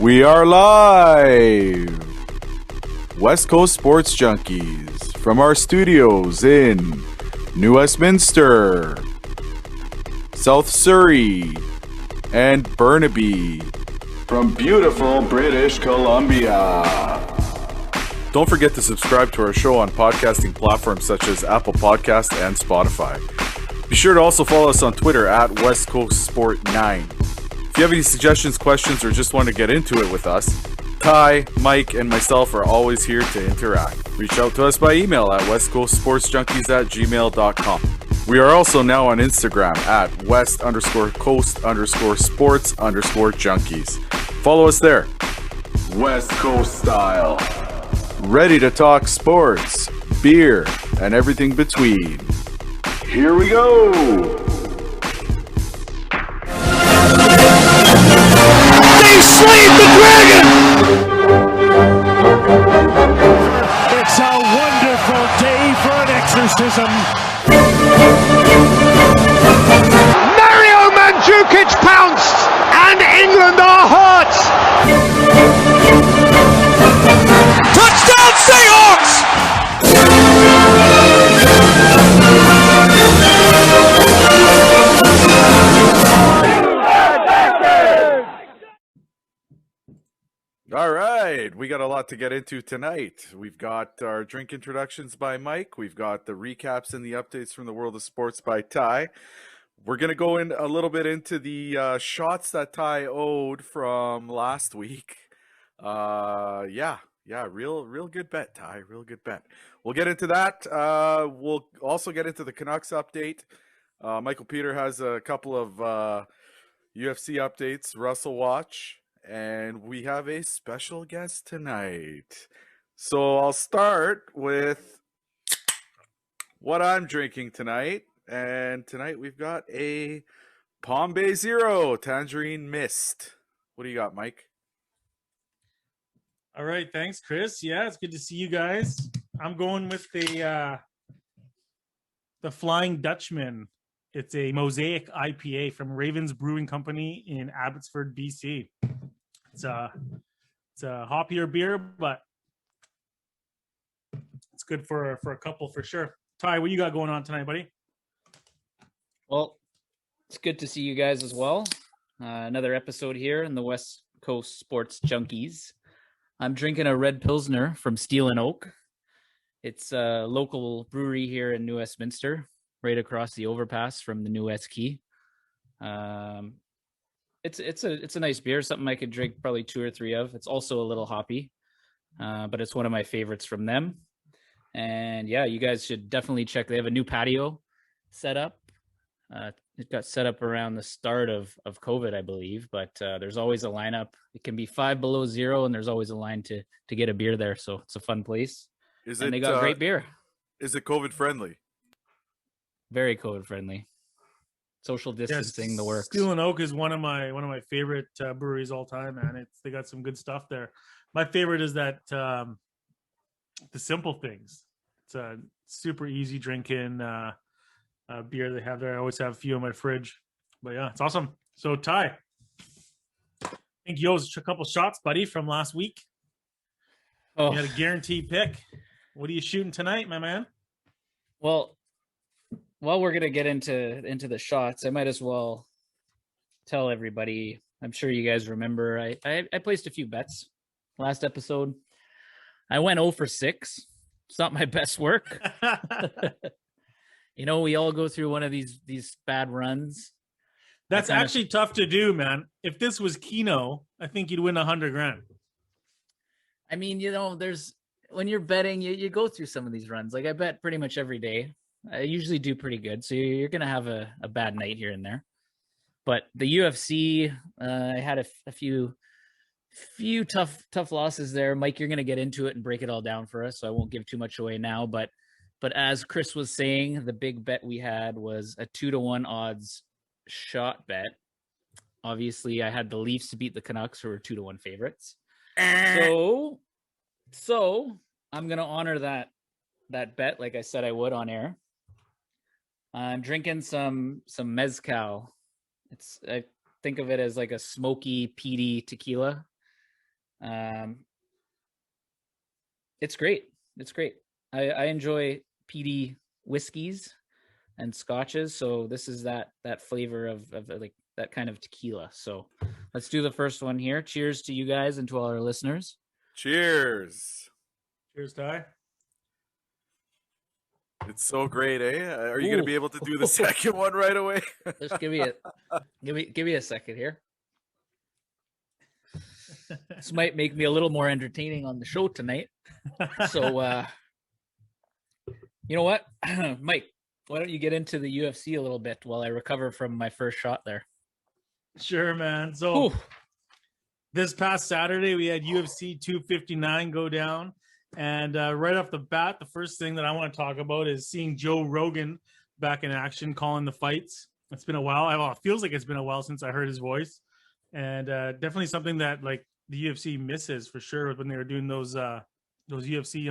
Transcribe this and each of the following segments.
We are live! West Coast Sports Junkies from our studios in New Westminster, South Surrey, and Burnaby from beautiful British Columbia. Don't forget to subscribe to our show on podcasting platforms such as Apple Podcasts and Spotify. Be sure to also follow us on Twitter at West Coast Sport 9. If you have any suggestions, questions, or just want to get into it with us, Ty, Mike, and myself are always here to interact. Reach out to us by email at westcoastsportsjunkies@gmail.com. We are also now on Instagram at west_coast_sports_junkies. Follow us there. West Coast style. Ready to talk sports, beer, and everything between. Here we go! They slayed the dragon! It's a wonderful day for an exorcism. Mario Mandzukic pounced, and England are hurt! Touchdown Seahawks! All right, we got a lot to get into tonight. We've got our drink introductions by Mike. We've got the recaps and the updates from the world of sports by Ty. We're going to go in a little bit into the shots that Ty owed from last week. Yeah, real good bet, Ty. Real good bet. We'll get into that. We'll also get into the Canucks update. Michael Peter has a couple of UFC updates, Russell Watch. And we have a special guest tonight. So I'll start with what I'm drinking tonight. And tonight we've got a Palm Bay Zero Tangerine Mist. What do you got, Mike? All right, thanks, Chris. Yeah, it's good to see you guys. I'm going with the Flying Dutchman. It's a Mosaic IPA from Ravens Brewing Company in Abbotsford, BC. It's a hoppier beer, but it's good for a couple for sure. Ty, what you got going on tonight, buddy? Well, it's good to see you guys as well. Another episode here in the West Coast Sports Junkies. I'm drinking a red Pilsner from Steel and Oak. It's a local brewery here in New Westminster, right across the overpass from the New West Quay. It's a nice beer, something I could drink probably 2 or 3 of. It's also a little hoppy, but it's one of my favorites from them. And yeah, you guys should definitely check. They have a new patio set up. It got set up around the start of COVID, I believe, but there's always a lineup. It can be 5 below zero, and there's always a line to get a beer there. So it's a fun place. And they got great beer. Is it COVID friendly? Very COVID friendly. Social distancing, the works. Steel and Oak is one of my favorite breweries all time, man. They got some good stuff there. My favorite is that the Simple Things. It's a super easy drinking beer they have there. I always have a few in my fridge, but yeah, it's awesome. So Ty, I think you owed a couple shots, buddy, from last week. You had a guaranteed pick. What are you shooting tonight, my man? Well, while we're gonna get into the shots, I might as well tell everybody. I'm sure you guys remember I placed a few bets last episode. I went 0 for 6. It's not my best work. You know, we all go through one of these bad runs. That's actually tough to do, man. If this was Keno, I think you'd win $100,000. I mean, you know, when you're betting, you go through some of these runs. Like I bet pretty much every day. I usually do pretty good. So you're going to have a bad night here and there. But the UFC, I had a few tough losses there. Mike, you're going to get into it and break it all down for us. So I won't give too much away now. But as Chris was saying, the big bet we had was a 2-1 odds shot bet. Obviously, I had the Leafs to beat the Canucks, who were 2-1 favorites. So I'm going to honor that bet like I said I would on air. I'm drinking some mezcal. I think of it as like a smoky, peaty tequila. It's great. It's great. I enjoy peaty whiskeys and scotches, so this is that flavor of like that kind of tequila. So let's do the first one here. Cheers to you guys and to all our listeners. Cheers. Cheers, Ty. It's so great, eh? Are you Ooh. going to be able to do the second one right away? Just give me a second here. This might make me a little more entertaining on the show tonight. So, you know what, Mike? Why don't you get into the UFC a little bit while I recover from my first shot there? Sure, man. So Ooh. this past Saturday, we had UFC 259 go down. And right off the bat, the first thing that I want to talk about is seeing Joe Rogan back in action, calling the fights. It's been a while. It feels like it's been a while since I heard his voice. And definitely something that like the UFC misses for sure when they were doing those UFC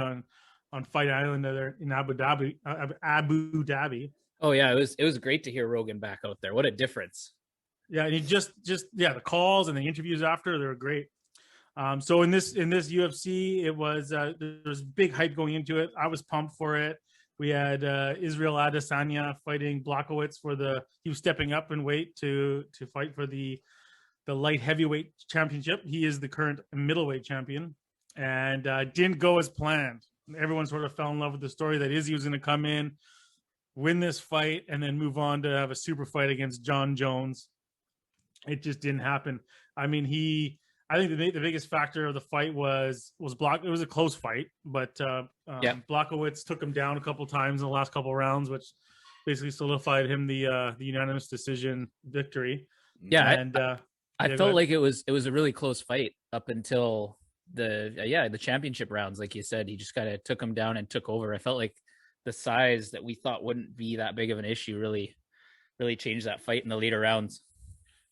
on Fight Island there in Abu Dhabi. Oh yeah, it was great to hear Rogan back out there. What a difference. Yeah, and he just the calls and the interviews after, they were great. So in this UFC, it was there was big hype going into it. I was pumped for it. We had Israel Adesanya fighting Blachowicz he was stepping up in weight to fight for the light heavyweight championship. He is the current middleweight champion, and didn't go as planned. Everyone sort of fell in love with the story that Izzy was going to come in, win this fight, and then move on to have a super fight against John Jones. It just didn't happen. I mean, I think the biggest factor of the fight was Block. It was a close fight, but Blachowicz took him down a couple times in the last couple of rounds, which basically solidified him the unanimous decision victory. Yeah, and I felt like it was a really close fight up until the championship rounds. Like you said, he just kind of took him down and took over. I felt like the size that we thought wouldn't be that big of an issue really changed that fight in the later rounds.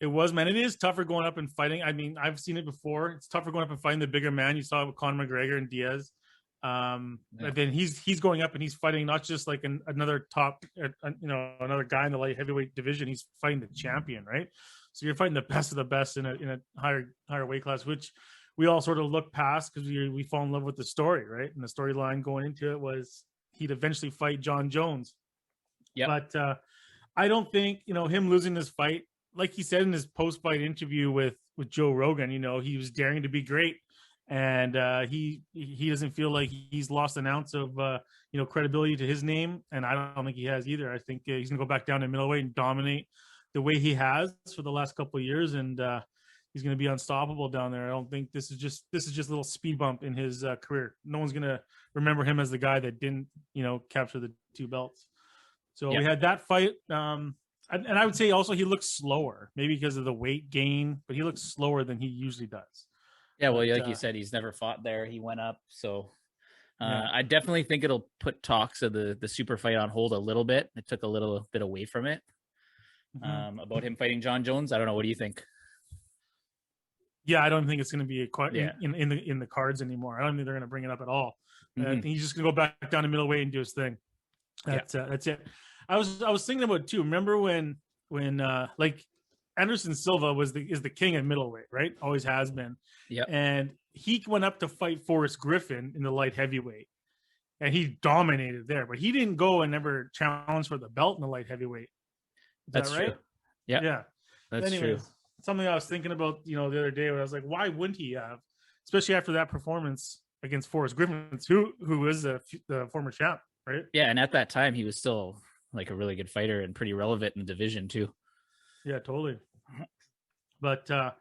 It was, man. It is tougher going up and fighting. I mean, I've seen it before. It's tougher going up and fighting the bigger man. You saw it with Conor McGregor and Diaz. But then he's going up and he's fighting not just like another top, another guy in the light heavyweight division. He's fighting the champion, right? So you're fighting the best of the best in a higher weight class, which we all sort of look past because we fall in love with the story, right? And the storyline going into it was he'd eventually fight John Jones. Yeah. But I don't think him losing this fight, like he said in his post-fight interview with Joe Rogan, he was daring to be great, and he doesn't feel like he's lost an ounce of credibility to his name, and I don't think he has either. I think he's gonna go back down to middleweight and dominate the way he has for the last couple of years, and he's gonna be unstoppable down there. I don't think this is just a little speed bump in his career. No one's gonna remember him as the guy that didn't capture the 2 belts. So we had that fight. And I would say also he looks slower, maybe because of the weight gain, but he looks slower than he usually does. Yeah, well, like you said, he's never fought there. He went up, so I definitely think it'll put talks of the super fight on hold a little bit. It took a little bit away from it. About him fighting John Jones. I don't know. What do you think? Yeah, I don't think it's going to be in the cards anymore. I don't think they're going to bring it up at all. I think he's just going to go back down to middleweight and do his thing. That's it. I was thinking about it too. Remember when like Anderson Silva is the king of middleweight, right? Always has been. Yeah. And he went up to fight Forrest Griffin in the light heavyweight, and he dominated there. But he didn't go and never challenge for the belt in the light heavyweight. That's right? True. Yeah. Yeah. That's true. Something I was thinking about, the other day, where I was like, why wouldn't he have? Especially after that performance against Forrest Griffin, who is the former champ, right? Yeah, and at that time he was still like a really good fighter and pretty relevant in the division too. Yeah, totally. But so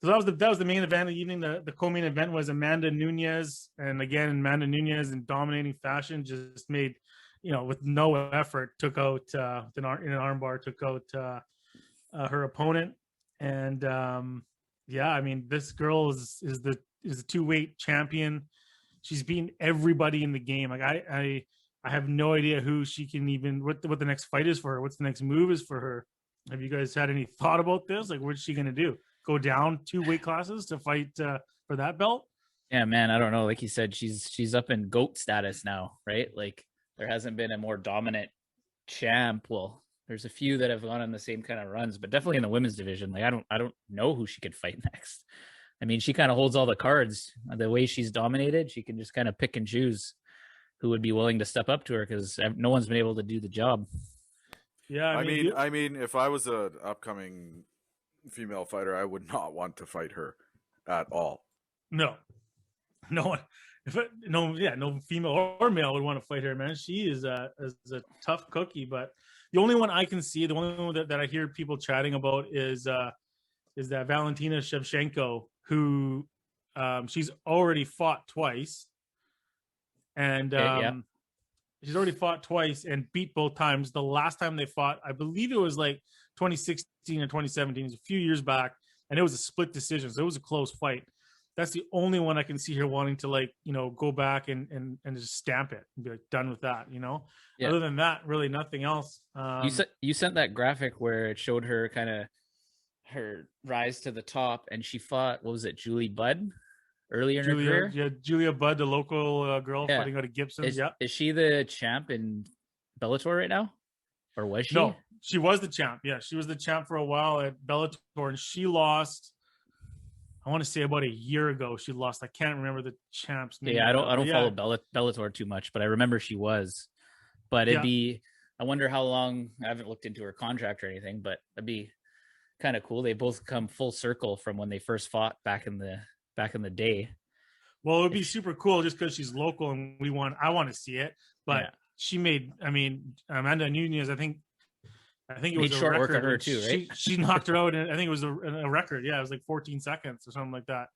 that was the main event of the evening. The co-main event was Amanda Nunes, and again, Amanda Nunes in dominating fashion just made, with no effort, took out in an armbar, took out her opponent. And I mean, this girl is the 2-weight champion. She's beaten everybody in the game. Like I have no idea who she can even what the next fight is for her. What's the next move is for her? Have you guys had any thought about this? Like, what's she gonna do? Go down 2 weight classes to fight for that belt? Yeah, man, I don't know. Like you said, she's up in GOAT status now, right? Like there hasn't been a more dominant champ. Well, there's a few that have gone on the same kind of runs, but definitely in the women's division. Like I don't know who she could fight next. I mean, she kind of holds all the cards. The way she's dominated, she can just kind of pick and choose who would be willing to step up to her because no one's been able to do the job. Yeah, I mean, if I was an upcoming female fighter, I would not want to fight her at all. no, no one, no female or male would want to fight her, man. She is a tough cookie. But the only one I can see, the only one that I hear people chatting about is that Valentina Shevchenko, who she's already fought twice, and she's already fought twice and beat both times. The last time they fought, I believe it was like 2016 or 2017. It was a few years back, and it was a split decision, so it was a close fight. That's the only one I can see her wanting to go back and just stamp it and be like done with that. Yeah. Other than that, really nothing else. You sent that graphic where it showed her kind of her rise to the top, and she fought, what was it, Julie Budd earlier in her career? Yeah, Julia Budd, the local girl fighting out of Gibson. Is she the champ in Bellator right now, or was she? No, she was the champ. Yeah, she was the champ for a while at Bellator, and she lost. I want to say about a year ago she lost. I can't remember the champ's name. Yeah, I don't follow Bellator too much, but I remember she was. But I wonder how long. I haven't looked into her contract or anything, but it'd be kind of cool. They both come full circle from when they first fought back in the day. Well, it would be super cool just because she's local and I want to see it. But she made, Amanda Nunez, I think it was a short record work of her too, right? She knocked her out, and I think it was a record. Yeah, it was like 14 seconds or something like that.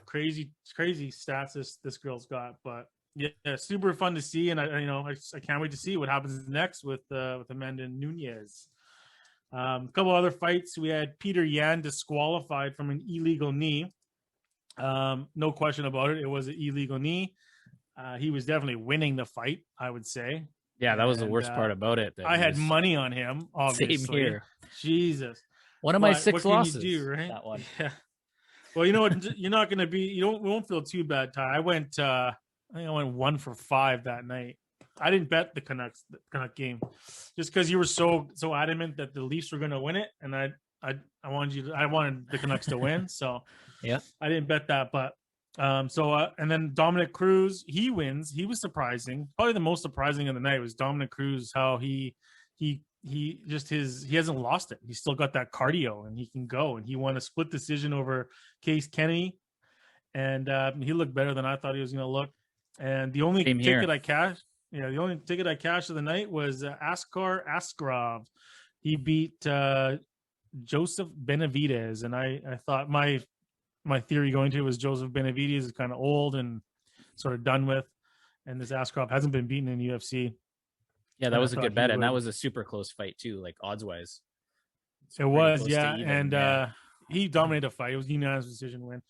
Crazy stats this girl's got. But yeah, super fun to see, and I can't wait to see what happens next with Amanda Nunez. A couple other fights. We had Peter Yan disqualified from an illegal knee. No question about it. It was an illegal knee. He was definitely winning the fight, I would say. Yeah, that was the worst part about it. I had money on him, obviously. Same here. Jesus. One of my 6 losses. What can you do, right? That one. Yeah. Well, you know what? You're not going to be. We won't feel too bad, Ty. I think I went 1 for 5 that night. I didn't bet the Canuck game, just because you were so adamant that the Leafs were going to win it, and I wanted the Canucks to win, so yeah, I didn't bet that. But and then Dominic Cruz, he wins. He was surprising. Probably the most surprising of the night was Dominic Cruz. How he hasn't lost it. He's still got that cardio, and he can go. And he won a split decision over Case Kennedy, and he looked better than I thought he was going to look. And the only ticket I cashed of the night was Askar Askarov. He beat Joseph Benavidez, and I thought my theory going to it was Joseph Benavidez is kind of old and sort of done with, and this Askarov hasn't been beaten in UFC. Yeah, that was a good bet, and that was a super close fight too, like odds wise. It was, yeah, and he dominated the fight. It was a unanimous decision win.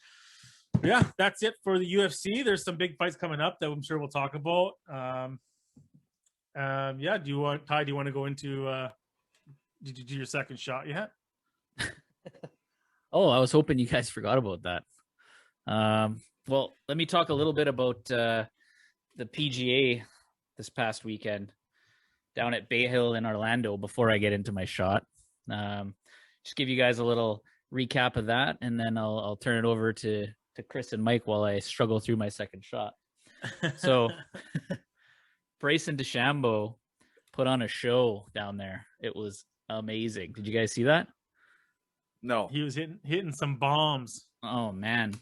But yeah, that's it for the UFC. There's some big fights coming up that I'm sure we'll talk about. Yeah, do you want to go into? Did you do your second shot yet? Oh, I was hoping you guys forgot about that. Well, let me talk a little bit about the PGA this past weekend down at Bay Hill in Orlando before I get into my shot. Just give you guys a little recap of that, and then I'll turn it over to Chris and Mike while I struggle through my second shot. So Bryson DeChambeau put on a show down there. It was amazing. Did you guys see that? No. He was hitting some bombs. Oh, man.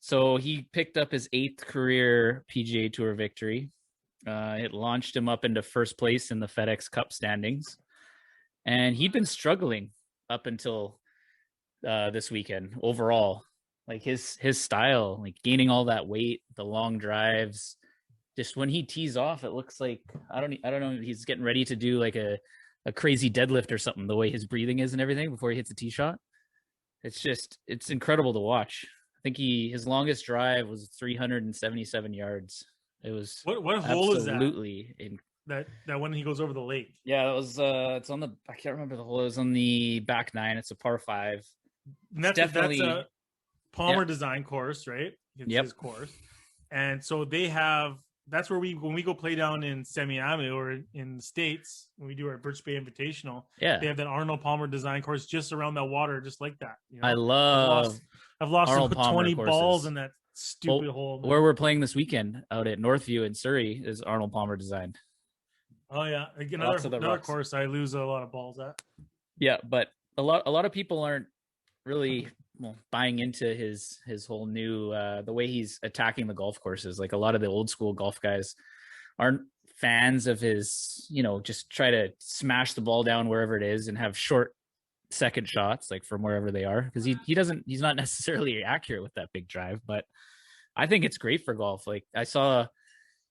So he picked up his 8th career PGA Tour victory. It launched him up into first place in the FedEx Cup standings. And he'd been struggling up until this weekend overall. Like his style, like gaining all that weight, the long drives. Just when he tees off, it looks like I don't know. He's getting ready to do like a crazy deadlift or something. The way his breathing is and everything before he hits a tee shot, it's incredible to watch. I think his longest drive was 377 yards. It was what hole is that? Absolutely that when he goes over the lake. Yeah, it was. It's on the. I can't remember the hole. It was on the back 9. It's a par 5. That's a Palmer design course, right? It's his course, and so they have. That's where when we go play down in Semiami or in the States, when we do our Birch Bay Invitational, they have that Arnold Palmer design course just around that water, just like that. You know? I've lost Arnold about Palmer 20 balls courses. in that stupid hole. Man. Where we're playing this weekend out at Northview in Surrey is Arnold Palmer designed. Oh yeah, Lots of the another rocks. course I lose a lot of balls at. Yeah, but a lot of people aren't really buying into his whole new the way he's attacking the golf courses. Like a lot of the old school golf guys aren't fans of his, just try to smash the ball down wherever it is and have short second shots like from wherever they are, because he's not necessarily accurate with that big drive. But I think it's great for golf. Like I saw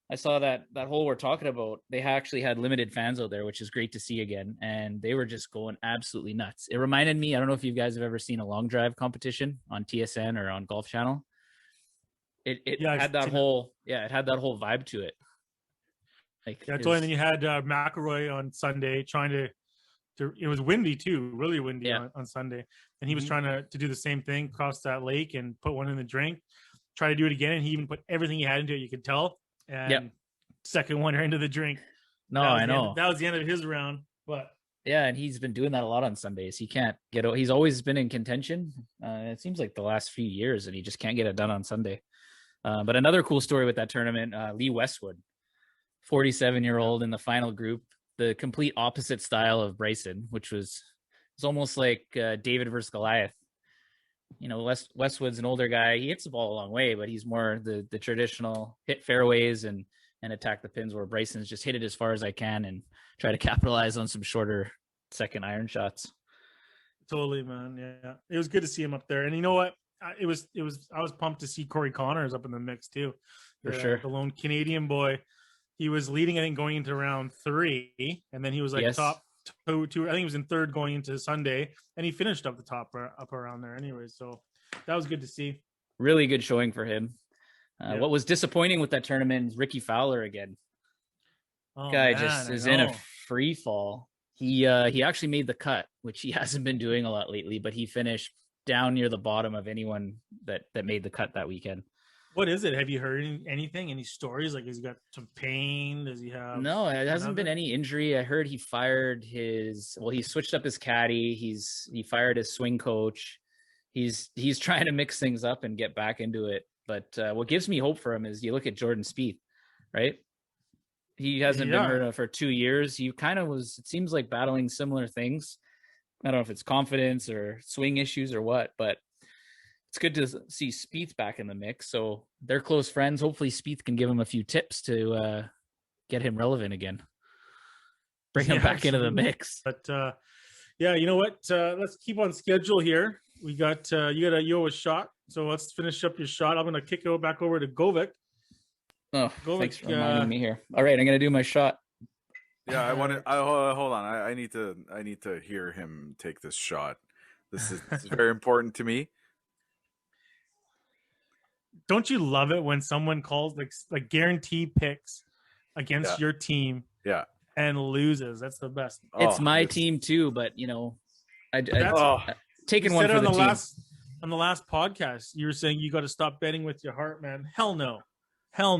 that hole we're talking about, they actually had limited fans out there, which is great to see again, and they were just going absolutely nuts. It reminded me, I don't know if you guys have ever seen a long drive competition on TSN or on Golf Channel. It had that whole vibe to it. Like and then you had McElroy on Sunday trying to it was windy too, really windy on Sunday, and he was trying to do the same thing, cross that lake and put one in the drink, try to do it again, and he even put everything he had into it, you could tell. And second one into the drink. No, I know. That was the end of his round. But yeah, and he's been doing that a lot on Sundays. He can't get – he's always been in contention. It seems like the last few years, and he just can't get it done on Sunday. But another cool story with that tournament, Lee Westwood, 47-year-old in the final group, the complete opposite style of Bryson, which was almost like David versus Goliath. Westwood's an older guy. He hits the ball a long way, but he's more the traditional hit fairways and attack the pins, where Bryson's just hit it as far as I can and try to capitalize on some shorter second iron shots. Totally, man. Yeah. It was good to see him up there. And you know what? I was pumped to see Corey Connors up in the mix too. For sure. The lone Canadian boy. He was leading, I think, going into round 3, and then he was like top two. I think he was in third going into Sunday, and he finished up the top up around there anyway. So that was good to see. Really good showing for him. What was disappointing with that tournament is Ricky Fowler again. Guy just is in a free fall. He actually made the cut, which he hasn't been doing a lot lately, but he finished down near the bottom of anyone that made the cut that weekend. What is it? Have you heard anything? Any stories? Like, has he got some pain? Does he have? No, it hasn't been any injury. I heard he fired he switched up his caddy. He fired his swing coach. He's trying to mix things up and get back into it. But what gives me hope for him is you look at Jordan Spieth, right? He hasn't been hurt for 2 years. He kind of was, it seems like, battling similar things. I don't know if it's confidence or swing issues or what, but it's good to see Spieth back in the mix. So they're close friends. Hopefully Spieth can give him a few tips to get him relevant again. Bring him back into the mix. But you know what? Let's keep on schedule here. We got you got a shot. So let's finish up your shot. I'm going to kick it back over to Govik. Oh, Govik, thanks for reminding me here. All right, I'm going to do my shot. Yeah, I want to. Hold on. I need to hear him take this shot. This is very important to me. Don't you love it when someone calls like guarantee picks against your team? Yeah, and loses. That's the best. It's my team too, but I taking one for the team. On the last podcast, you were saying you got to stop betting with your heart, man. Hell no. All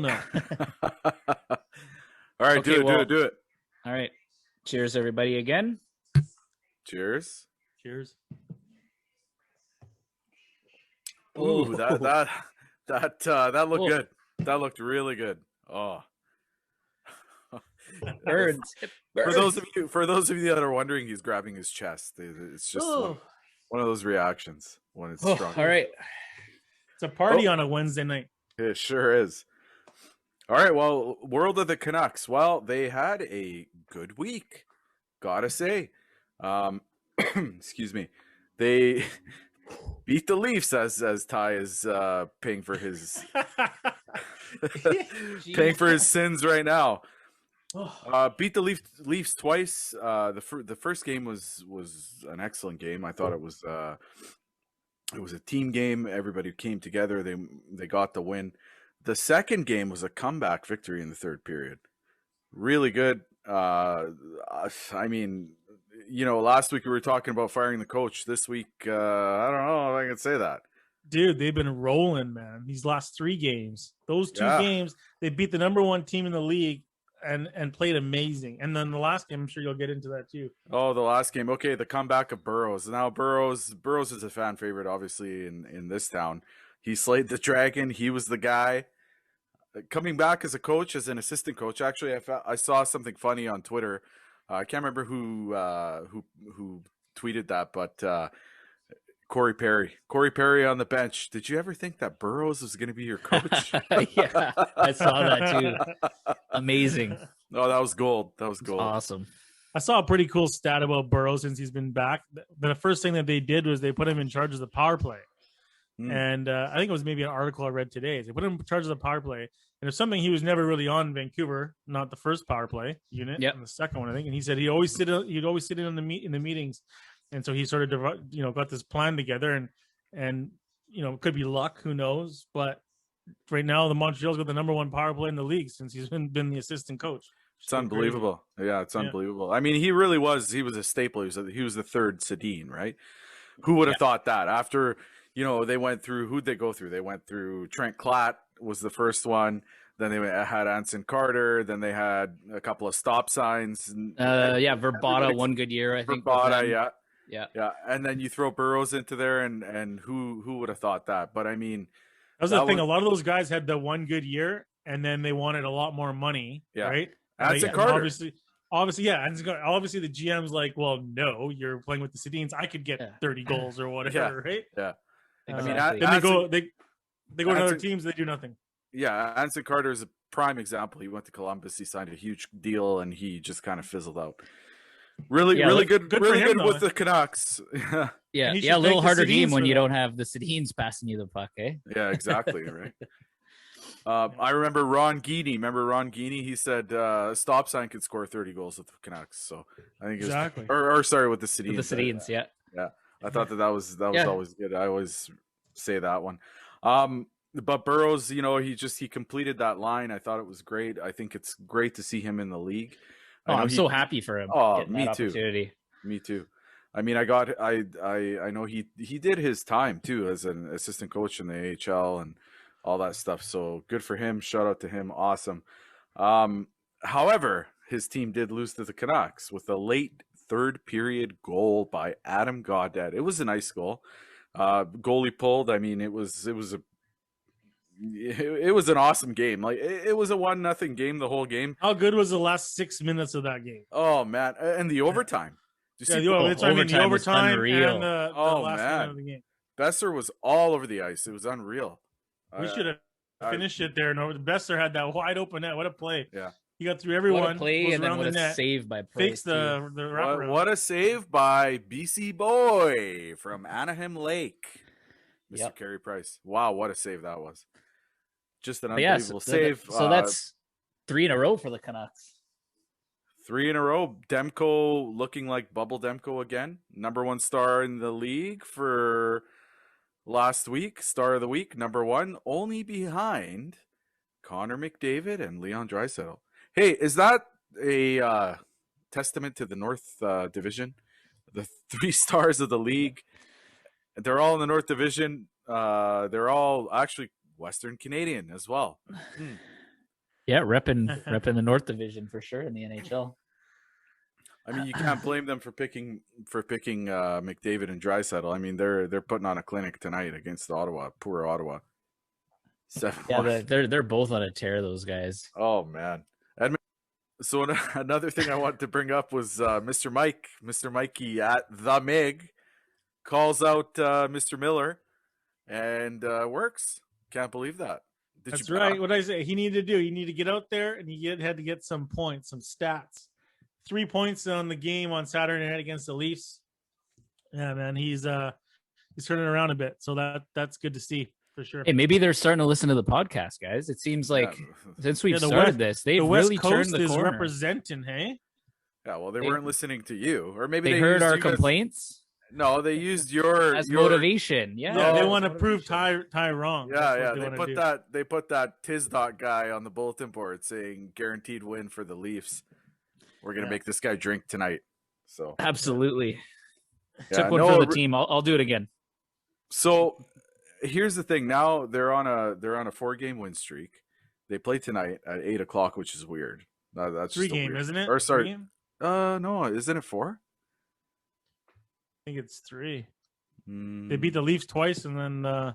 right, okay, do it. All right. Cheers, everybody, again. Cheers. Ooh, that looked good. That looked really good. Oh. Birds. For those of you that are wondering, he's grabbing his chest. It's just one of those reactions when it's strong. All right. It's a party on a Wednesday night. It sure is. All right, well, World of the Canucks. Well, they had a good week, gotta say. Excuse me. They beat the Leafs as Ty is paying for his sins right now. Beat the Leafs twice. The first game was an excellent game. I thought it was a team game. Everybody came together. They got the win. The second game was a comeback victory in the third period. Really good. I mean, last week we were talking about firing the coach. This week, I don't know if I can say that. Dude, they've been rolling, man. These last 3 games. Those 2 games, they beat the number 1 team in the league. and played amazing. And then the last game, I'm sure you'll get into that too. Oh, the last game. Okay, the comeback of Burrows. Now Burrows is a fan favorite, obviously, in this town. He slayed the dragon. He was the guy. Coming back as a coach, as an assistant coach. Actually, I saw something funny on Twitter. I can't remember who tweeted that, but Corey Perry on the bench. Did you ever think that Burrows was going to be your coach? Yeah, I saw that too. Amazing. Oh, that was gold. That was gold. Awesome. I saw a pretty cool stat about Burrow since he's been back. The first thing that they did was they put him in charge of the power play. And I think it was maybe an article I read today. They put him in charge of the power play. And it's something he was never really on in Vancouver, not the first power play unit, and the second one, I think. And he said he'd always sit in the meetings. And so he sort of, got this plan together, and it could be luck, who knows? But right now, the Montreal's got the number one power play in the league since he's been the assistant coach. It's unbelievable. Crazy. Yeah, it's unbelievable. I mean, he really was. He was a staple. He was the third Sedin, right? Who would have thought that? After, they went through, who'd they go through? They went through Trent Klatt was the first one. Then they had Anson Carter. Then they had a couple of stop signs. Verbata one good year, I think. Verbata, yeah. And then you throw Burrows into there, and who would have thought that? But I mean, that was the thing. A lot of those guys had the one good year, and then they wanted a lot more money, right? Anson Carter. Obviously, yeah. Obviously, the GM's like, well, no, you're playing with the Sedins. I could get 30 goals or whatever, right? Yeah. Exactly. I mean, then they go to other teams. They do nothing. Yeah, Anson Carter is a prime example. He went to Columbus. He signed a huge deal, and he just kind of fizzled out. Really good with the Canucks. Yeah, a little harder game when you don't have the Sedins passing you the puck, eh? Yeah, exactly, right. I remember Ron Guiney. Remember Ron Guiney? He said a stop sign could score 30 goals with the Canucks. So I think exactly. Or sorry, with the Sedins. With the Sedins, yeah. I thought that was always good. I always say that one. But Burrows, he completed that line. I thought it was great. I think it's great to see him in the league. I'm so happy for him. Oh, me too. Opportunity. Me too. I mean, I know he did his time too as an assistant coach in the AHL and all that stuff. So good for him. Shout out to him. Awesome. However, his team did lose to the Canucks with a late third period goal by Adam Gaudette. It was a nice goal. Goalie pulled. I mean, it was an awesome game. Like it was a 1-0 game the whole game. How good was the last 6 minutes of that game? Oh man, and the overtime. The overtime and the last minute of the game. Besser was all over the ice. It was unreal. We should have finished it there. No, Besser had that wide open net. What a play! Yeah, he got through everyone. What a play, and then what a save by Price. Fakes the wraparound. What a save by BC boy from Anaheim Lake, Mr. Carey Price. Wow, what a save that was! Just an unbelievable save. So that's 3 in a row for the Canucks. 3 in a row. Demko looking like Bubble Demko again. Number 1 star in the league for last week. Star of the week, number 1. Only behind Connor McDavid and Leon Draisaitl. Hey, is that a testament to the North Division? The 3 stars of the league. They're all in the North Division. They're all actually Western Canadian as well. Yeah, repping the North Division for sure in the NHL. I mean, you can't blame them for picking McDavid and Draisaitl. I mean, they're putting on a clinic tonight against Ottawa. Poor Ottawa. 7-1. Yeah, they're both on a tear. Those guys. Oh man. So another thing I wanted to bring up was Mr. Mikey at the Mig calls out Mr. Miller and works. Can't believe that. That's right. What I say, he needed to do. He needed to get out there and he had to get some points, some stats. 3 points on the game on Saturday night against the Leafs. Yeah, man, he's turning around a bit. So that's good to see for sure. Hey, maybe they're starting to listen to the podcast, guys. It seems like since we've started this, they've really turned the corner. Representing, hey? Yeah, well, they weren't listening to you, or maybe they heard our complaints. No, they used your motivation. Yeah, they want to prove Ty wrong. Yeah. They put that Tizdot guy on the bulletin board saying guaranteed win for the Leafs. We're gonna make this guy drink tonight. So absolutely, took one for the team. I'll do it again. So here's the thing. Now they're on a 4-game win streak. They play tonight at 8:00, which is weird. That's 3 just a game, weird. isn't it? Or 3 sorry, game? no, isn't it 4? I think it's 3. They Mm, beat the Leafs twice and then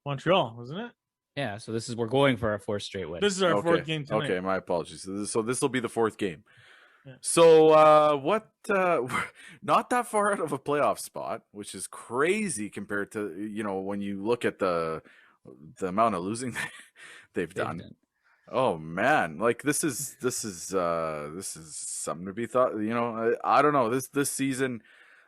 Montreal, wasn't it? Yeah, so we're going for our 4th straight win. This is our okay, 4th game tonight. okay. My apologies. So this will be the 4th game. Yeah. So what? Not that far out of a playoff spot, which is crazy compared to when you look at the amount of losing they've done. Oh man, like this is something to be thought. I don't know. This season,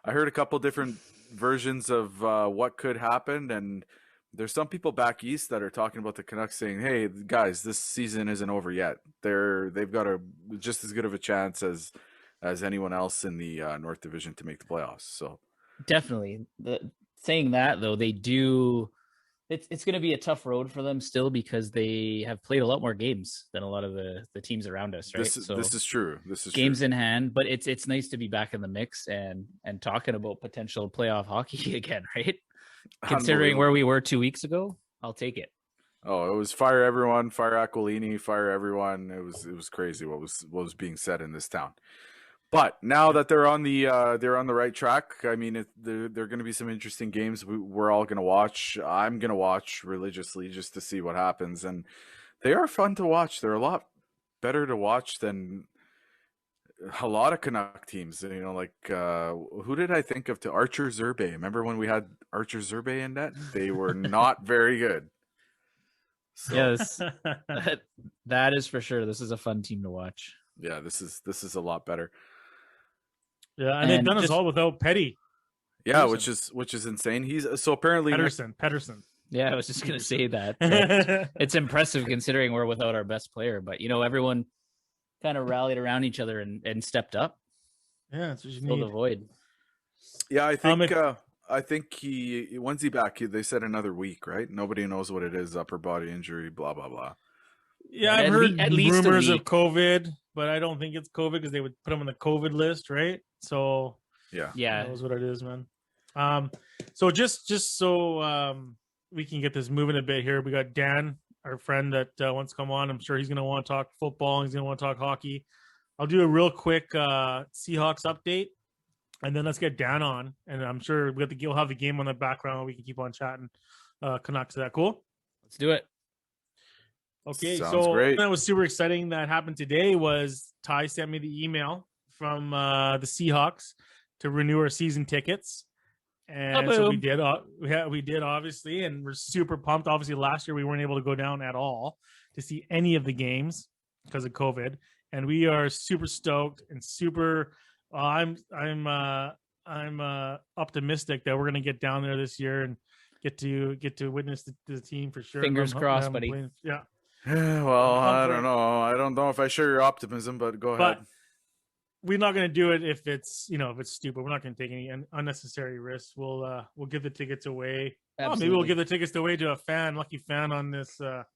I heard a couple different versions of what could happen, and there's some people back east that are talking about the Canucks saying, "Hey guys, this season isn't over yet. They've got just as good of a chance as anyone else in the North Division to make the playoffs." So Definitely. Saying that though, they do. It's going to be a tough road for them still because they have played a lot more games than a lot of the teams around us, right? this is true. This is games true. in hand, but it's nice to be back in the mix and talking about potential playoff hockey again, right? Considering where we were 2 weeks ago, I'll take it. Oh, it was fire everyone, fire Aquilini, fire everyone. It was crazy what was being said in this town. But now that they're on the right track, I mean, there are going to be some interesting games. We're all going to watch. I'm going to watch religiously just to see what happens, and they are fun to watch. They're a lot better to watch than a lot of Canuck teams. Like who did I think of to Archer Zerbe? Remember when we had Archer Zerbe in net? They were not very good. So, Yes, that is for sure. This is a fun team to watch. Yeah, this is a lot better. Yeah, and they've done us all without Petty. Yeah, Pedersen. which is insane. He's so apparently Pedersen. Yeah, I was just gonna say that. It's impressive considering we're without our best player, but everyone kind of rallied around each other and stepped up. Yeah, that's what you Fill need. the void. Yeah, I think when's he back? They said another week, right? Nobody knows what it is, upper body injury, blah blah blah. Yeah, I've heard at least rumors of COVID, but I don't think it's COVID because they would put him on the COVID list, right? So yeah, that knows what it is, man. So just so we can get this moving a bit here, we got Dan, our friend that wants to come on. I'm sure he's going to want to talk football. And he's going to want to talk hockey. I'll do a real quick Seahawks update, and then let's get Dan on. And I'm sure we'll have the game on the background. We can keep on chatting Canucks. Is that cool? Let's do it. Okay, Sounds great. That was super exciting. That happened today. Was Ty sent me the email from the Seahawks to renew our season tickets, and so we did. We did obviously, and we're super pumped. Obviously, last year we weren't able to go down at all to see any of the games because of COVID, and we are super stoked and super. I'm optimistic that we're going to get down there this year and get to witness the team for sure. Fingers crossed, buddy. Yeah. Well, I don't know. I don't know if I share your optimism, but go ahead. But we're not going to do it if it's stupid. We're not going to take any unnecessary risks. We'll give the tickets away. Oh, maybe we'll give the tickets away to a lucky fan on this that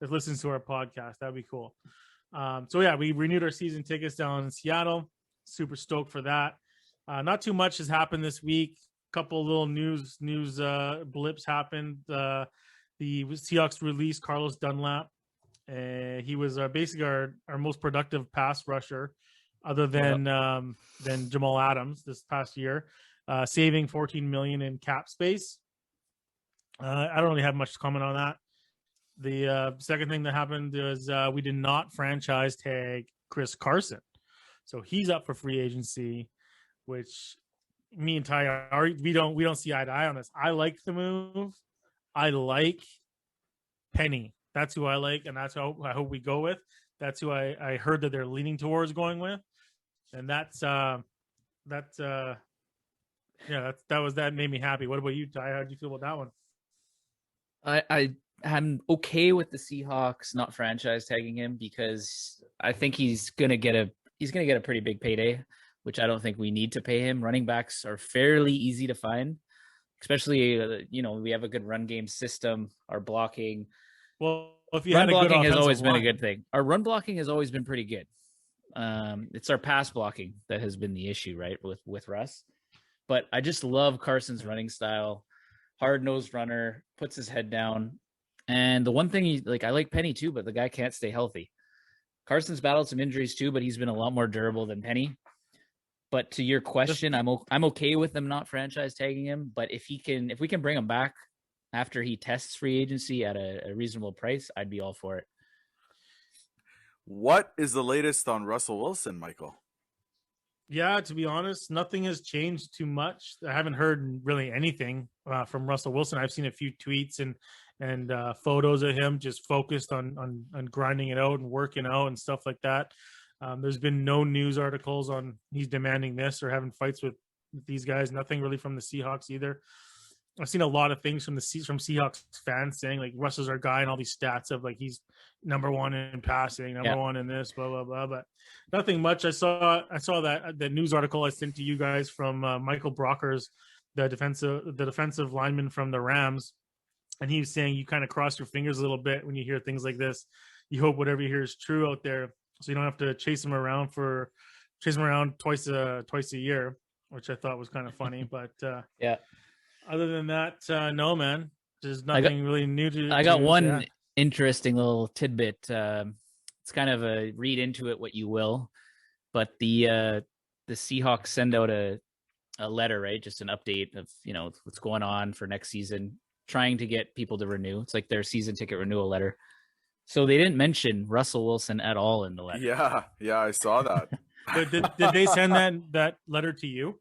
listens to our podcast. That'd be cool. So yeah, we renewed our season tickets down in Seattle. Super stoked for that. Not too much has happened this week. Couple little news blips happened. The Seahawks released Carlos Dunlap. He was basically our most productive pass rusher, other than Jamal Adams this past year, saving $14 million in cap space. I don't really have much to comment on that. The second thing that happened is we did not franchise tag Chris Carson, so he's up for free agency, which me and Ty we don't see eye to eye on this. I like the move. I like Penny. That's who I like, and that's who I hope we go with. That's who I heard that they're leaning towards going with, and that made me happy. What about you, Ty? How did you feel about that one? I'm okay with the Seahawks not franchise tagging him because I think he's gonna get a pretty big payday, which I don't think we need to pay him. Running backs are fairly easy to find, especially we have a good run game system. Our blocking. Well, if you run had blocking has always line. been a good thing. Our run blocking has always been pretty good. It's our pass blocking that has been the issue, right, with Russ. But I just love Carson's running style. Hard-nosed runner, puts his head down. And the one thing I like Penny too, but the guy can't stay healthy. Carson's battled some injuries too, but he's been a lot more durable than Penny. But to your question, I'm okay with them not franchise tagging him. But if we can bring him back after he tests free agency at a reasonable price, I'd be all for it. What is the latest on Russell Wilson, Michael? Yeah, to be honest, nothing has changed too much. I haven't heard really anything from Russell Wilson. I've seen a few tweets and photos of him just focused on grinding it out and working out and stuff like that. There's been no news articles on he's demanding this or having fights with these guys. Nothing really from the Seahawks either. I've seen a lot of things from Seahawks fans saying like Russell's our guy and all these stats of like he's number one in passing, number one in this, blah blah blah. But nothing much. I saw that the news article I sent to you guys from Michael Brockers, the defensive lineman from the Rams, and he was saying you kind of cross your fingers a little bit when you hear things like this. You hope whatever you hear is true out there, so you don't have to chase him around twice a year, which I thought was kind of funny. But yeah. Other than that, no, man. There's nothing really new to. I got one interesting little tidbit. It's kind of a read into it what you will, but the Seahawks send out a letter, right? Just an update of what's going on for next season, trying to get people to renew. It's like their season ticket renewal letter. So they didn't mention Russell Wilson at all in the letter. Yeah, I saw that. did they send that letter to you?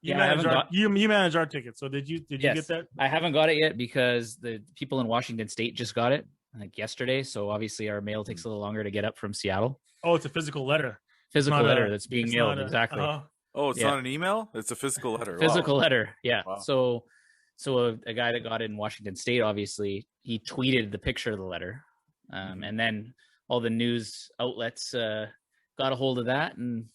You manage our tickets. So did you get that? I haven't got it yet because the people in Washington State just got it like yesterday. So obviously our mail takes a little longer to get up from Seattle. Oh, it's a physical letter. That's being mailed. Exactly. It's not an email? It's a physical letter. Physical letter. Yeah. Wow. So a guy that got it in Washington State, obviously, he tweeted the picture of the letter. And then all the news outlets got a hold of that and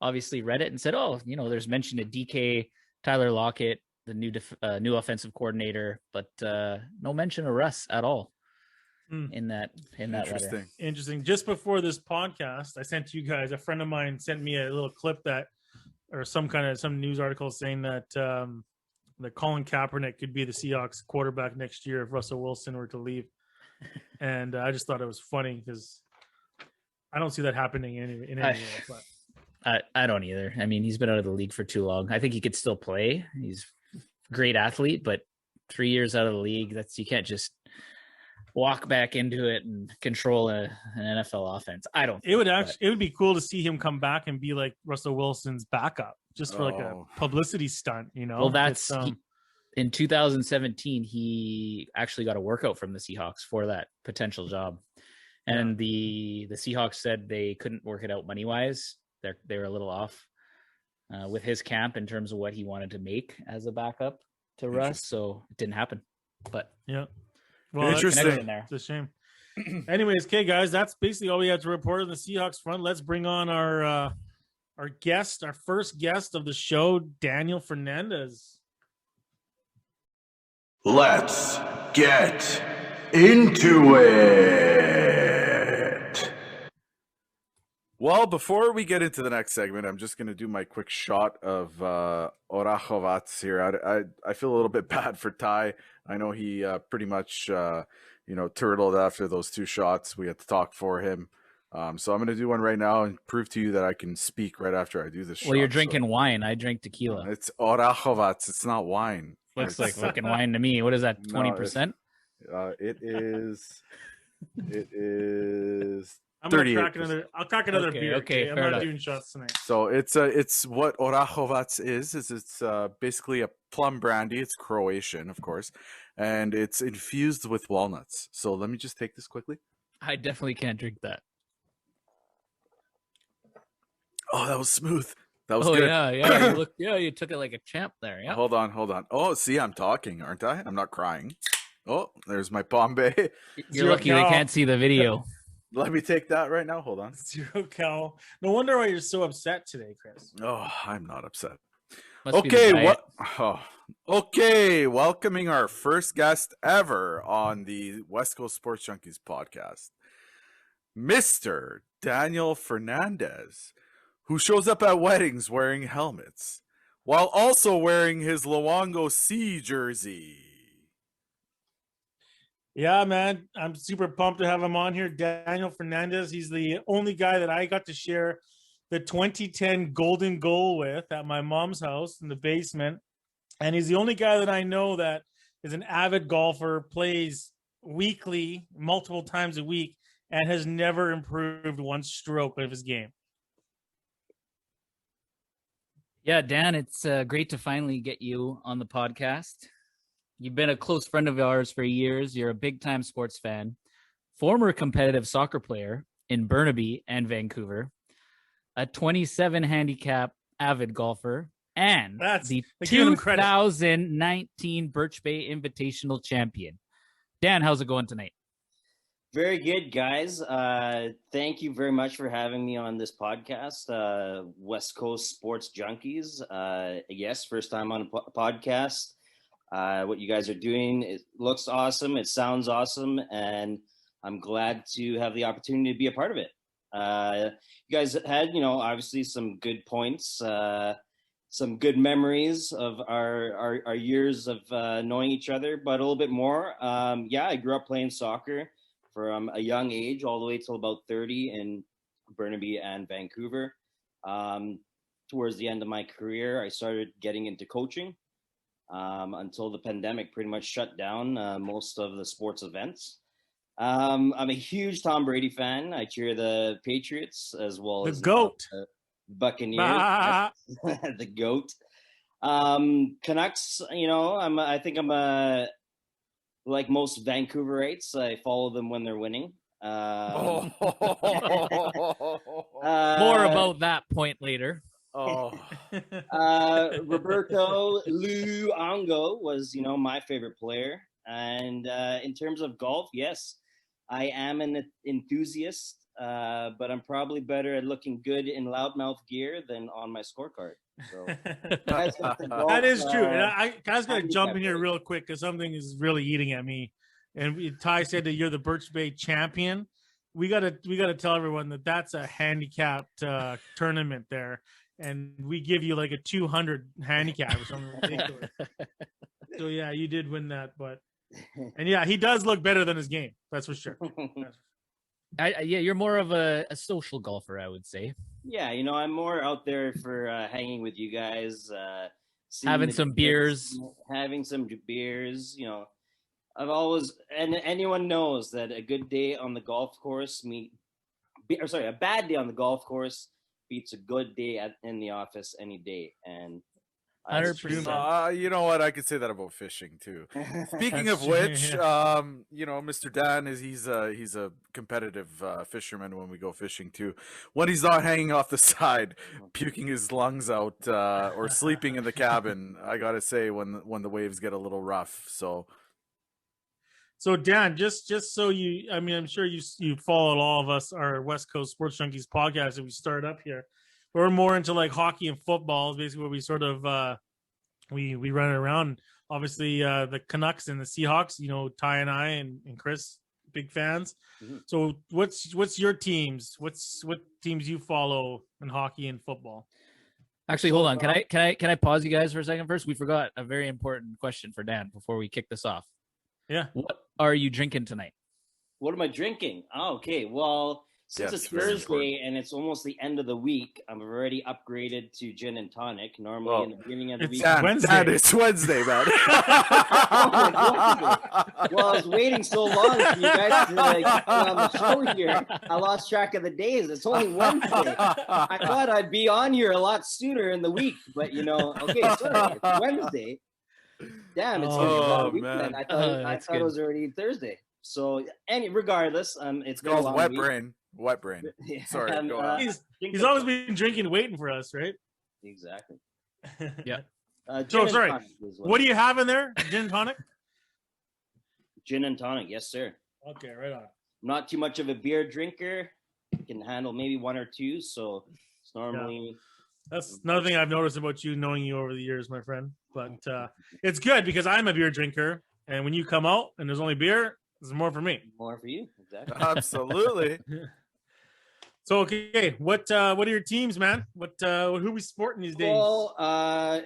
obviously read it and said, there's mention of DK, Tyler Lockett, the new offensive coordinator, but no mention of Russ at all in that letter. Interesting. Just before this podcast, I sent you guys, a friend of mine sent me a little clip or some news article saying that Colin Kaepernick could be the Seahawks quarterback next year if Russell Wilson were to leave. And I just thought it was funny because I don't see that happening in any way. But I don't either. I mean, he's been out of the league for too long. I think he could still play. He's a great athlete, but 3 years out of the league, you can't just walk back into it and control an NFL offense. It would be cool to see him come back and be like Russell Wilson's backup just for like a publicity stunt, Well, that's in 2017, he actually got a workout from the Seahawks for that potential job. And the Seahawks said they couldn't work it out money-wise. They were a little off with his camp in terms of what he wanted to make as a backup to Russ, so it didn't happen. But well, interesting. It's a shame. Anyways, okay, guys, that's basically all we have to report on the Seahawks front. Let's bring on our guest, our first guest of the show, Daniel Fernandes. Let's get into it. Well, before we get into the next segment, I'm just going to do my quick shot of Orachovats here. I feel a little bit bad for Ty. I know he pretty much, turtled after those two shots. We had to talk for him. So I'm going to do one right now and prove to you that I can speak right after I do this shot. Well, you're drinking wine. I drink tequila. It's Orachovats. It's not wine. Looks like fucking wine to me. What is that, 20%? It is... I'm gonna crack another. I'll crack another beer. Okay, I'm not doing shots tonight. So it's what Orachovats is it's basically a plum brandy. It's Croatian, of course, and it's infused with walnuts. So let me just take this quickly. I definitely can't drink that. Oh, that was smooth. That was good. You took it like a champ there. Yeah. Hold on. Oh, see, I'm talking, aren't I? I'm not crying. Oh, there's my Bombay. You're lucky they can't see the video. Let me take that right now. Hold on. 0 cal. No wonder why you're so upset today, Chris. Oh, I'm not upset. Okay, Okay, welcoming our first guest ever on the West Coast Sports Junkies podcast, Mr. Daniel Fernandes, who shows up at weddings wearing helmets while also wearing his Luongo C jersey. Yeah, man. I'm super pumped to have him on here. Daniel Fernandes. He's the only guy that I got to share the 2010 golden goal with at my mom's house in the basement. And he's the only guy that I know that is an avid golfer, plays weekly, multiple times a week, and has never improved one stroke of his game. Yeah, Dan, it's great to finally get you on the podcast. You've been a close friend of ours for years. You're a big-time sports fan, former competitive soccer player in Burnaby and Vancouver, a 27 handicap avid golfer, and the 2019 Birch Bay Invitational champion. Dan, how's it going tonight? Very good, guys. Thank you very much for having me on this podcast, West Coast Sports Junkies. Yes, first time on a podcast. What you guys are doing, it looks awesome. It sounds awesome. And I'm glad to have the opportunity to be a part of it. You guys had, obviously some good points, some good memories of our years of knowing each other, but a little bit more. I grew up playing soccer from a young age all the way till about 30 in Burnaby and Vancouver. Towards the end of my career, I started getting into coaching until the pandemic pretty much shut down most of the sports events. I'm a huge Tom Brady fan. I cheer the Patriots as well as GOAT. Buccaneers. The GOAT. Canucks, I think I'm like most Vancouverites, I follow them when they're winning. More about that point later. Roberto Luongo was, my favorite player. And in terms of golf, yes, I am an enthusiast, but I'm probably better at looking good in loudmouth gear than on my scorecard. So that is true. And I was going to jump in here real quick because something is really eating at me. And Ty said that you're the Birch Bay champion. We gotta tell everyone that that's a handicapped tournament there, and we give you like a 200 handicap or something ridiculous. So yeah, you did win that, and yeah, he does look better than his game. That's for sure. You're more of a social golfer, I would say. Yeah, I'm more out there for hanging with you guys, having some beers. I've always, and anyone knows that a good day on the golf course a bad day on the golf course beats a good day in the office any day. And 100%. You know what? I could say that about fishing too. Speaking of which, Mr. Dan he's a competitive fisherman when we go fishing too. When he's not hanging off the side, puking his lungs out, or sleeping in the cabin, I gotta say when the waves get a little rough. So Dan, just so I'm sure you followed all of us, our West Coast Sports Junkies podcast that we started up here. We're more into like hockey and football, basically where we sort of we run it around. Obviously, the Canucks and the Seahawks. Ty and I and Chris, big fans. Mm-hmm. So what's your teams? What teams you follow in hockey and football? Actually, hold on. Can I pause you guys for a second first? We forgot a very important question for Dan before we kick this off. Yeah. What are you drinking tonight? What am I drinking? Oh, okay. Well, since it's Thursday and it's almost the end of the week, I'm already upgraded to gin and tonic. Normally in the beginning of the week. It's Wednesday, man. Well, I was waiting so long for you guys to get on the show here. I lost track of the days. It's only Wednesday. I thought I'd be on here a lot sooner in the week, but okay, sorry, it's Wednesday. Damn, it's a weekend. I thought it was already Thursday. So, regardless, it's called wet brain. Wet brain. Yeah. Sorry. Go on. He's always been drinking, waiting for us, right? Exactly. Yeah. Sorry. What do you have in there? Gin and tonic? Gin and tonic, yes, sir. Okay, right on. I'm not too much of a beer drinker. I can handle maybe one or two, so it's normally. Yeah. That's another thing I've noticed about you, knowing you over the years, my friend. But it's good because I'm a beer drinker, and when you come out and there's only beer, there's more for me. More for you, exactly. Absolutely. So okay, what are your teams, man? Who are we sporting these days? Well,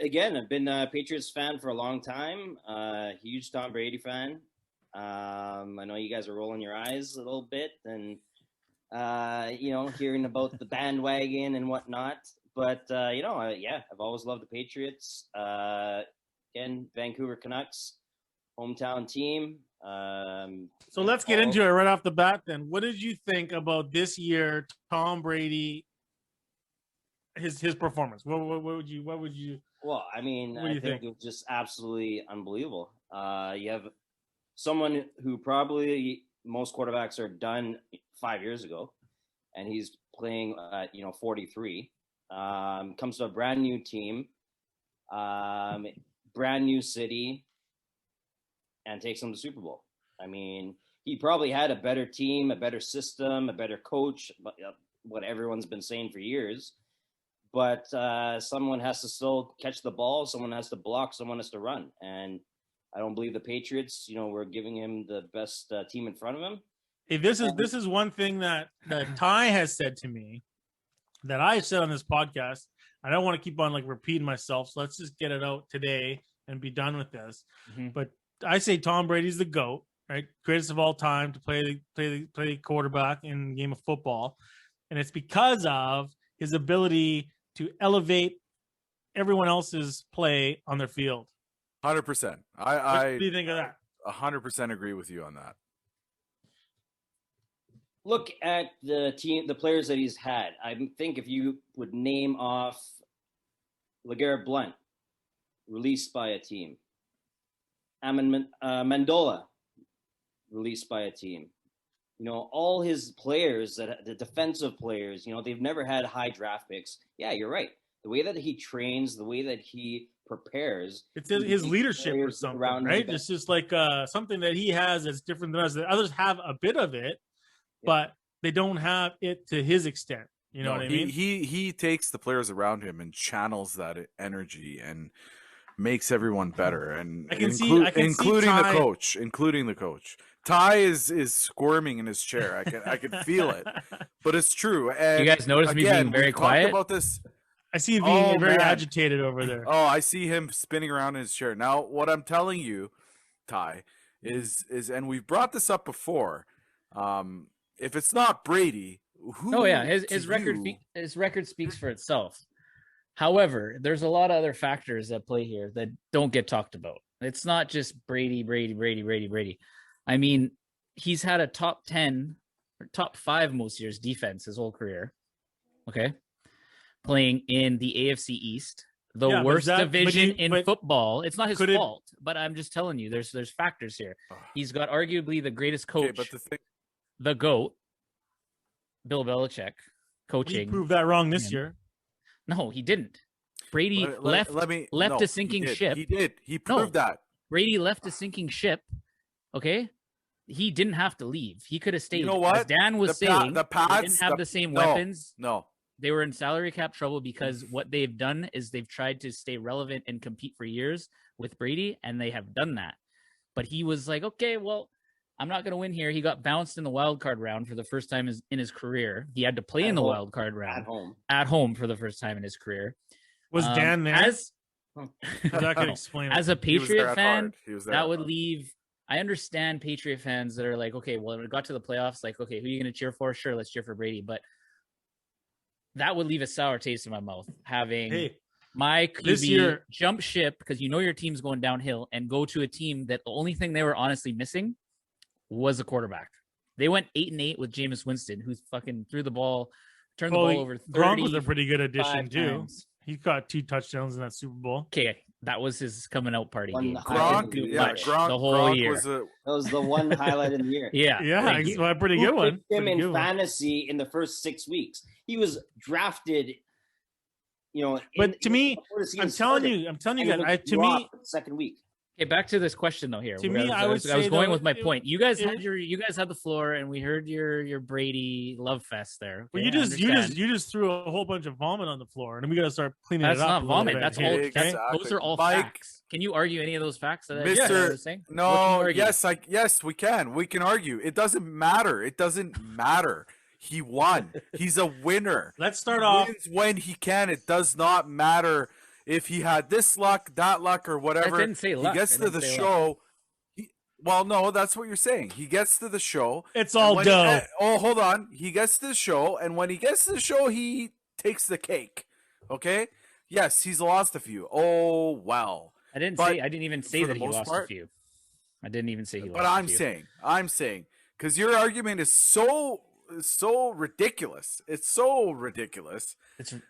again, I've been a Patriots fan for a long time. Huge Tom Brady fan. I know you guys are rolling your eyes a little bit and, hearing about the bandwagon and whatnot. But, I've always loved the Patriots. Again, Vancouver Canucks, hometown team. So let's get into it right off the bat then. What did you think about this year, Tom Brady, his performance? What would you Well, I mean, I think it was just absolutely unbelievable. You have someone who probably most quarterbacks are done 5 years ago, and he's playing at 43. Comes to a brand new team, brand new city, and takes them to the Super Bowl. I mean, he probably had a better team, a better system, a better coach, what everyone's been saying for years. But someone has to still catch the ball, someone has to block, someone has to run. And I don't believe the Patriots, were giving him the best team in front of him. Hey, this is one thing that Ty has said to me that I said on this podcast. I don't want to keep on repeating myself, so let's just get it out today and be done with this. Mm-hmm. But I say Tom Brady's the GOAT, right? Greatest of all time to play quarterback in the game of football, and it's because of his ability to elevate everyone else's play on their field. 100%. What do you think of that? 100% agree with you on that. Look at the team, the players that he's had. I think if you would name off LeGarrette Blount, released by a team. Mandola, released by a team. All his players, the defensive players, they've never had high draft picks. Yeah, you're right. The way that he trains, the way that he prepares. It's his leadership or something, right? It's just something that he has that's different than others. The others have a bit of it, but they don't have it to his extent. You know what I mean? He takes the players around him and channels that energy and makes everyone better. And including the coach. Ty is squirming in his chair. I can feel it, but it's true. And you guys notice me being very quiet about this. I see him being very agitated over there. Oh, I see him spinning around in his chair. Now, what I'm telling you, Ty, is and we've brought this up before. If it's not Brady, his record speaks for itself. However, there's a lot of other factors at play here that don't get talked about. It's not just Brady. I mean, he's had a top 10 or top 5 most years defense his whole career. Okay. Playing in the AFC East, the worst division in football. It's not his fault, but I'm just telling you, there's factors here. He's got arguably the greatest coach, the GOAT, Bill Belichick, coaching. He proved that wrong this year. No, he didn't. Brady left a sinking ship. He did. He proved that. Brady left a sinking ship. Okay? He didn't have to leave. He could have stayed. You know what? As Dan was saying, they didn't have the same weapons. No. They were in salary cap trouble because what they've done is they've tried to stay relevant and compete for years with Brady, and they have done that. But he was like, okay, well, I'm not going to win here. He got bounced in the wild card round for the first time in his career. He had to play in the wild card round at home for the first time in his career. Was Dan there? That could explain it. As a Patriot fan, that would leave. I understand Patriot fans that are like, okay, well, when it got to the playoffs, like, okay, who are you going to cheer for? Sure, let's cheer for Brady. But that would leave a sour taste in my mouth, having my QB jump ship because your team's going downhill and go to a team that the only thing they were honestly missing was a quarterback. They went 8-8 with Jameis Winston, who fucking threw the ball, turned the ball over 30 Gronk was a pretty good addition too. times. He got 2 touchdowns in that Super Bowl. Okay, that was his coming out party game. Gronk, the whole year. That was the one highlight in the year. Yeah, it's a pretty good one. Him in fantasy in the first 6 weeks. He was drafted. But to me, I'm telling you that second week. Okay, back to this question though. Here, I was going with my point. You guys had the floor, and we heard your Brady love fest there. Okay? Well, you just threw a whole bunch of vomit on the floor, and we got to start cleaning it up. That's not vomit. That's all. Exactly. Those are all facts. Can you argue any of those facts? That Mr. I was saying? No, yes, we can. We can argue. It doesn't matter. It doesn't matter. He won. He's a winner. Let's start off. Wins when he can. It does not matter if he had this luck, that luck, or whatever. I didn't say luck. He gets to the show. Well, no, that's what you're saying. He gets to the show. It's and all when dough. hold on. He gets to the show, and when he gets to the show, he takes the cake. Okay? Yes, he's lost a few. Oh, well. I didn't even say for that the he most lost part- a few. I didn't even say he lost But a few. I'm saying, because your argument is so ridiculous. It's so ridiculous. It's really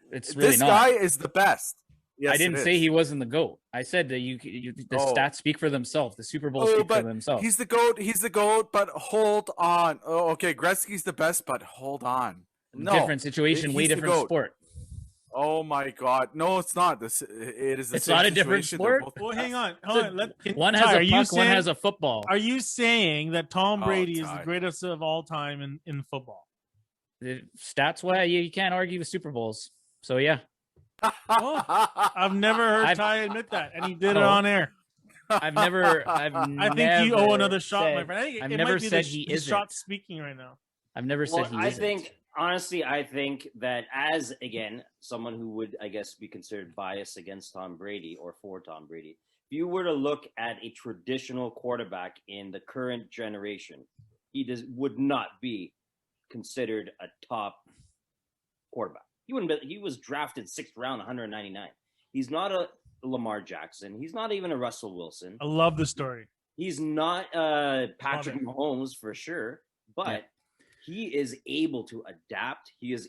This not. guy is the best. Yes, I didn't it say is. he wasn't the GOAT. I said that the stats speak for themselves. The Super Bowl speak for but themselves. he's the GOAT. He's the GOAT, but hold on. Oh, okay, Gretzky's the best, but hold on. No, different situation, he's way the different GOAT. sport. Oh my God! No, it's not. It is. It's not a different situation. They're sport? both Well, the hang best. on. One has a puck, one has a football. Are you saying that Tom Oh, Brady is Ty. the greatest of all time in football? The stats, well, you can't argue with Super Bowls. So yeah, I've never heard Ty admit that, and he did it on air. I've never. I think you owe another shot, said, my friend. I think I've it never might be said the, he the isn't. shot speaking right now. I've never said he I isn't. think, honestly, I think that as, again, someone who would, I guess, be considered biased against Tom Brady or for Tom Brady, if you were to look at a traditional quarterback in the current generation, would not be considered a top quarterback. He was drafted 6th round, 199. He's not a Lamar Jackson. He's not even a Russell Wilson. I love the story. He's not Patrick Mahomes for sure, but he is able to adapt. He has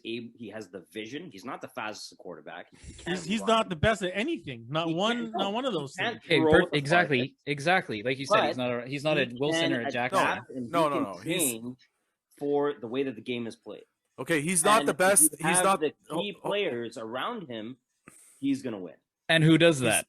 the vision. He's not the fastest quarterback. He's not the best at anything. Not one of those things. Exactly. Like you said, he's not a Wilson or a Jackson. No. Change for the way that the game is played. Okay, he's not the best. He's not the key players around him. He's gonna win. And who does that?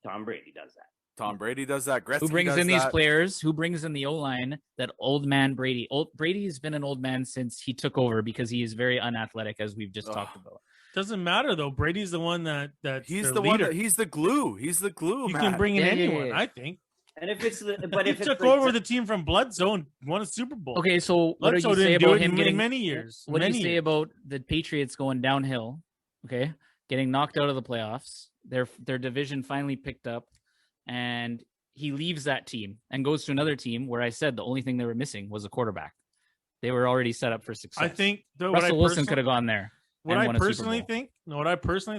Tom Brady does that. Tom Brady does that. Gretzky Who brings does in these that. players? Who brings in the O-line? That old man Brady. Brady's been an old man since he took over because he is very unathletic, as we've just talked about. Doesn't matter though. Brady's the one that He's the the leader. one. He's the glue. He's the glue. You man. can bring in anyone. I think. And if it's he if took over the team from Bledsoe and won a Super Bowl. Okay, so what do Bledsoe you say didn't do about it him in getting many years? What do you Many say years. about the Patriots going downhill? Okay, getting knocked out of the playoffs. Their division finally picked up, and he leaves that team and goes to another team where I said the only thing they were missing was a quarterback. They were already set up for success. I think Russell Wilson could have gone there. What and I won a Super personally Bowl.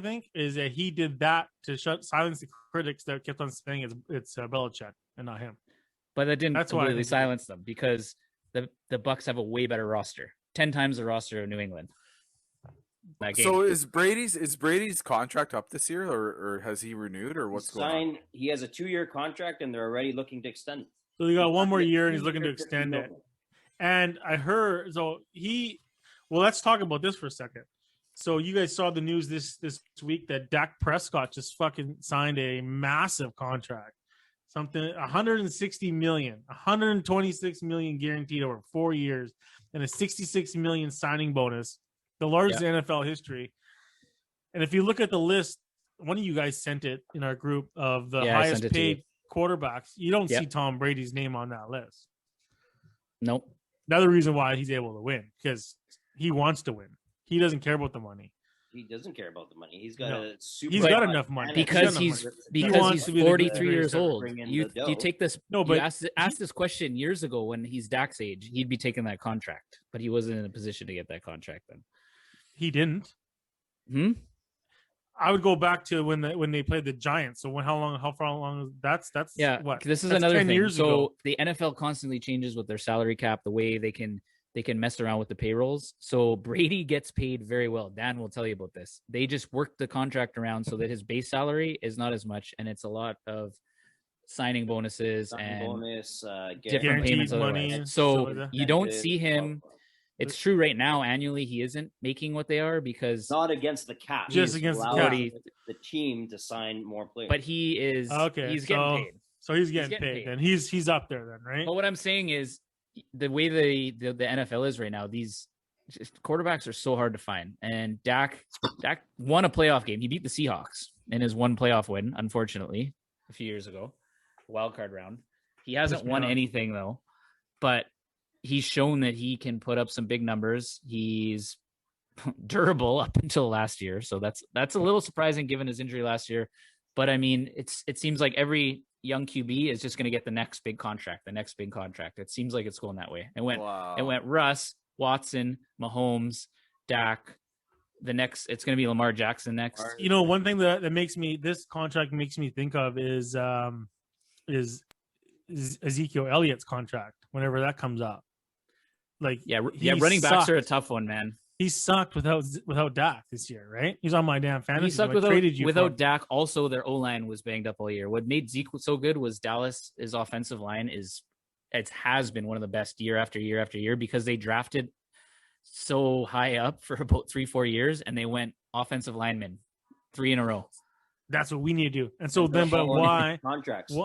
think is that he did that to silence the critics that kept on saying it's Belichick and not him. But that didn't That's why I completely think- silence them because the Bucks have a way better roster, 10 times the roster of New England. That game. So is Brady's contract up this year, or has he renewed, or what's going on? He has a 2-year contract, and they're already looking to extend it. So he got one more year, and he's 2 looking to years, extend it. $50 million. And I heard well, let's talk about this for a second. So you guys saw the news this week that Dak Prescott just fucking signed a massive contract. Something 160 million, 126 million guaranteed over 4 years, and a 66 million signing bonus, the largest in NFL history. And if you look at the list, one of you guys sent it in our group of the highest paid quarterbacks. You don't see Tom Brady's name on that list. Nope. Another reason why he's able to win, because he wants to win. He doesn't care about the money. He doesn't care about the money. He's got No. a super. He's got enough money. Because He he's wants to be the 43 years greatest ever. old. Bring in You the dough. you take this. No, No, but but ask this question years ago when he's Dak's age. He'd be taking that contract, but he wasn't in a position to get that contract then. he didn't. I would go back to when they played the Giants. So how far along? That's Yeah. what This is that's another 10 thing. years So ago. the NFL constantly changes with their salary cap, the way they can mess around with the payrolls. So Brady gets paid very well. Dan will tell you about this. They just work the contract around so that his base salary is not as much, and it's a lot of signing bonuses and bonus, different Guaranteed payments. money Otherwise. and So stuff like that. you don't see him. It's true right now. Annually, he isn't making what they are because, not against the cap. Just He's against the allowing cap. the team to sign more players. but he is Okay, He's getting paid. So he's getting getting paid. paid. And he's up there then, right? But what I'm saying is, the way the NFL is right now, these quarterbacks are so hard to find. And Dak won a playoff game. He beat the Seahawks in his one playoff win, unfortunately, a few years ago, wild card round. He hasn't Pissed me won off. anything though, but he's shown that he can put up some big numbers. He's durable up until last year, so that's a little surprising given his injury last year. But I mean, it seems like every young QB is just going to get the next big contract. It seems like it's going that way. It went Russ, Watson, Mahomes, Dak. It's going to be Lamar Jackson next. You know, one thing that makes me, this contract makes me think of is Ezekiel Elliott's contract whenever that comes up. Like, running backs are a tough one, man. He sucked without Dak this year, right? He's on my damn fantasy. He sucked without Dak. Also, their O-line was banged up all year. What made Zeke so good was Dallas's offensive line has been one of the best year after year after year because they drafted so high up for about 3-4 years, and they went offensive linemen 3 in a row. That's what we need to do. And so then, but why contracts?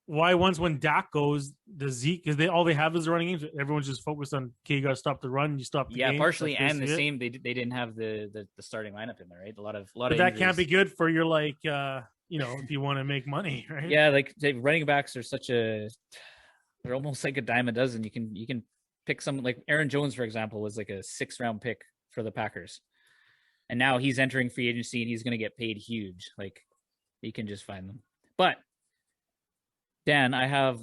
Why when Dak goes, the Zeke, because all they have is the running games. Everyone's just focused on, okay, you got to stop the run. You stop the game. Partially, and the same. They didn't have the starting lineup in there, right? A lot of that injuries. Can't be good for your if you want to make money, right? Yeah, like running backs are they're almost like a dime a dozen. You can pick some, like Aaron Jones, for example, was like a 6th round pick for the Packers, and now he's entering free agency and he's going to get paid huge. Like, you can just find them, but. Dan, I have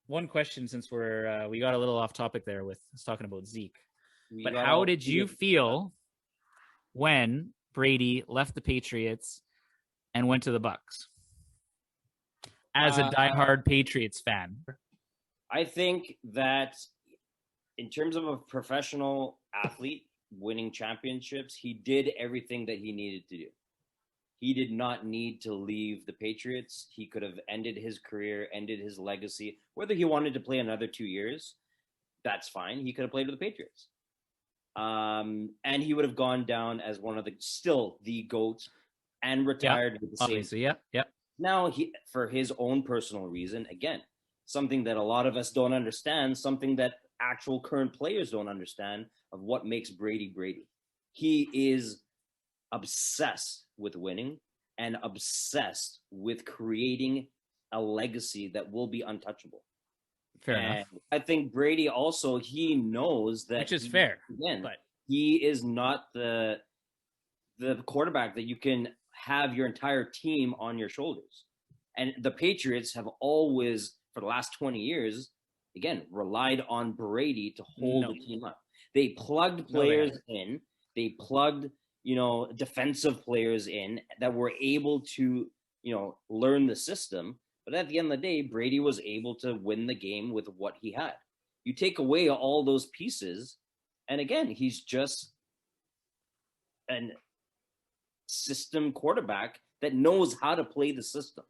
one question since we got a little off topic there with talking about Zeke. But how did you feel when Brady left the Patriots and went to the Bucs? As a diehard Patriots fan. I think that in terms of a professional athlete winning championships, he did everything that he needed to do. He did not need to leave the Patriots. He could have ended his career, ended his legacy. Whether he wanted to play another 2 years, that's fine. He could have played with the Patriots. And he would have gone down as one of the GOAT and retired with the same. Obviously, yeah. Now, for his own personal reason, again, something that a lot of us don't understand, something that actual current players don't understand of what makes Brady Brady. He is obsessed with winning and obsessed with creating a legacy that will be untouchable. Fair enough. I think Brady also, he knows that, which is fair. Again, but he is not the quarterback that you can have your entire team on your shoulders. And the Patriots have always, for the last 20 years, again, relied on Brady to hold the team up. They plugged players in. They plugged, defensive players in that were able to, learn the system. But at the end of the day, Brady was able to win the game with what he had. You take away all those pieces, and again, he's just an system quarterback that knows how to play the system.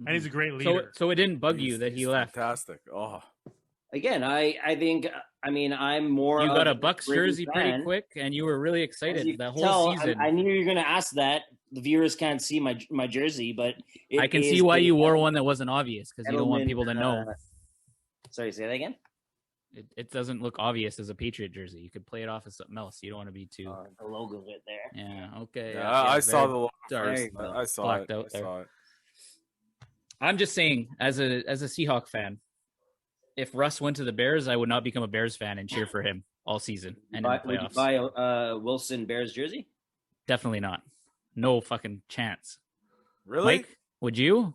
And he's a great leader. So it didn't bug you that he left. Fantastic. Oh, again, I think, I'm more. You got a Bucks jersey pretty quick, and you were really excited the whole season. I knew you were going to ask that. The viewers can't see my jersey, but I can see why you wore one that wasn't obvious, because you don't want people to know. Sorry, say that again. It doesn't look obvious as a Patriot jersey. You could play it off as something else. You don't want to be too. The logo's right there. Yeah. Okay. Yeah, I saw the logo first. I saw it. Out I saw it. I'm just saying, as a Seahawk fan, if Russ went to the Bears, I would not become a Bears fan and cheer for him all season and in the playoffs. Would you buy a Wilson Bears jersey? Definitely not. No fucking chance. Really? Mike, would you?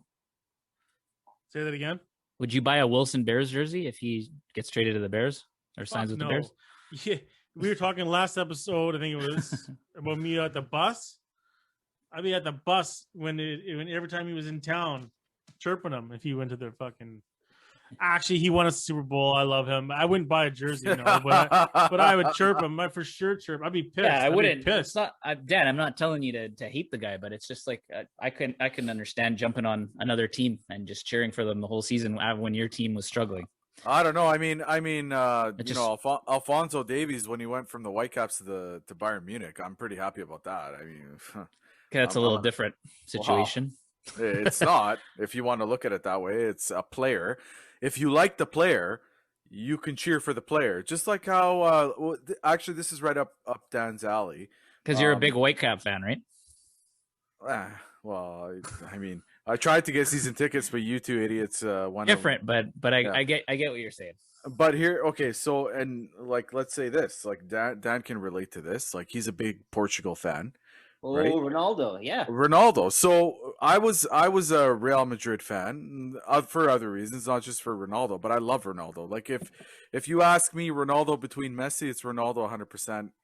Say that again. Would you buy a Wilson Bears jersey if he gets traded to the Bears or signs with the Bears? Yeah, we were talking last episode. I think it was about me at the bus. I'd be at the bus when every time he was in town, chirping him if he went to their fucking. Actually, he won a Super Bowl. I love him. I wouldn't buy a jersey, but I would chirp him. I for sure chirp. I'd be pissed. Yeah, I wouldn't. Pissed. It's not, Dan, I'm not telling you to hate the guy, but it's just like I can understand jumping on another team and just cheering for them the whole season when your team was struggling. I don't know. I mean, Alfonso Davies, when he went from the Whitecaps to Bayern Munich, I'm pretty happy about that. I mean, that's a little different situation. Wow. It's not. If you want to look at it that way, it's a player. If you like the player, you can cheer for the player. Just like how, actually, this is right up Dan's alley. Because you're a big Whitecap fan, right? Well, I mean, I tried to get season tickets, but you two idiots went different. But I get what you're saying. But here, okay, so and like let's say this, like Dan can relate to this. Like he's a big Portugal fan, Oh, right? Ronaldo, yeah. Ronaldo. So I was a Real Madrid fan for other reasons, not just for Ronaldo, but I love Ronaldo. Like if you ask me Ronaldo between Messi, it's Ronaldo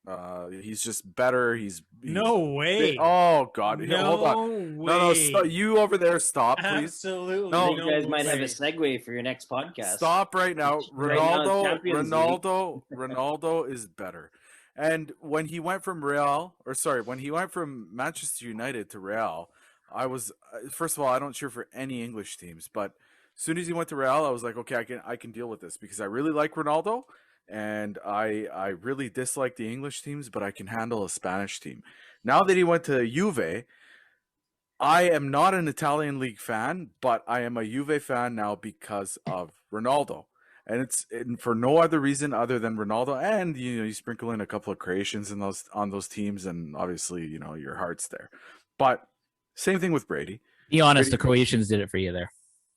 100%. He's just better. He's No way. Oh God! Hold on. No No, way. Stop. You over there, stop, please. Absolutely. I No. think you guys might have a way. segue for your next podcast. Stop right now. Right now it's Ronaldo, Champions League. Ronaldo is better. And when he went from when he went from Manchester United to Real, I was first of all, I don't cheer for any English teams, but as soon as he went to Real, I was like, okay, I can deal with this because I really like Ronaldo, and I really dislike the English teams, but I can handle a Spanish team. Now that he went to Juve, I am not an Italian league fan, but I am a Juve fan now because of Ronaldo. And it's for no other reason other than Ronaldo. And you sprinkle in a couple of creations on those teams, and obviously your heart's there. But same thing with Brady. Be honest, Brady, the Croatians did it for you there.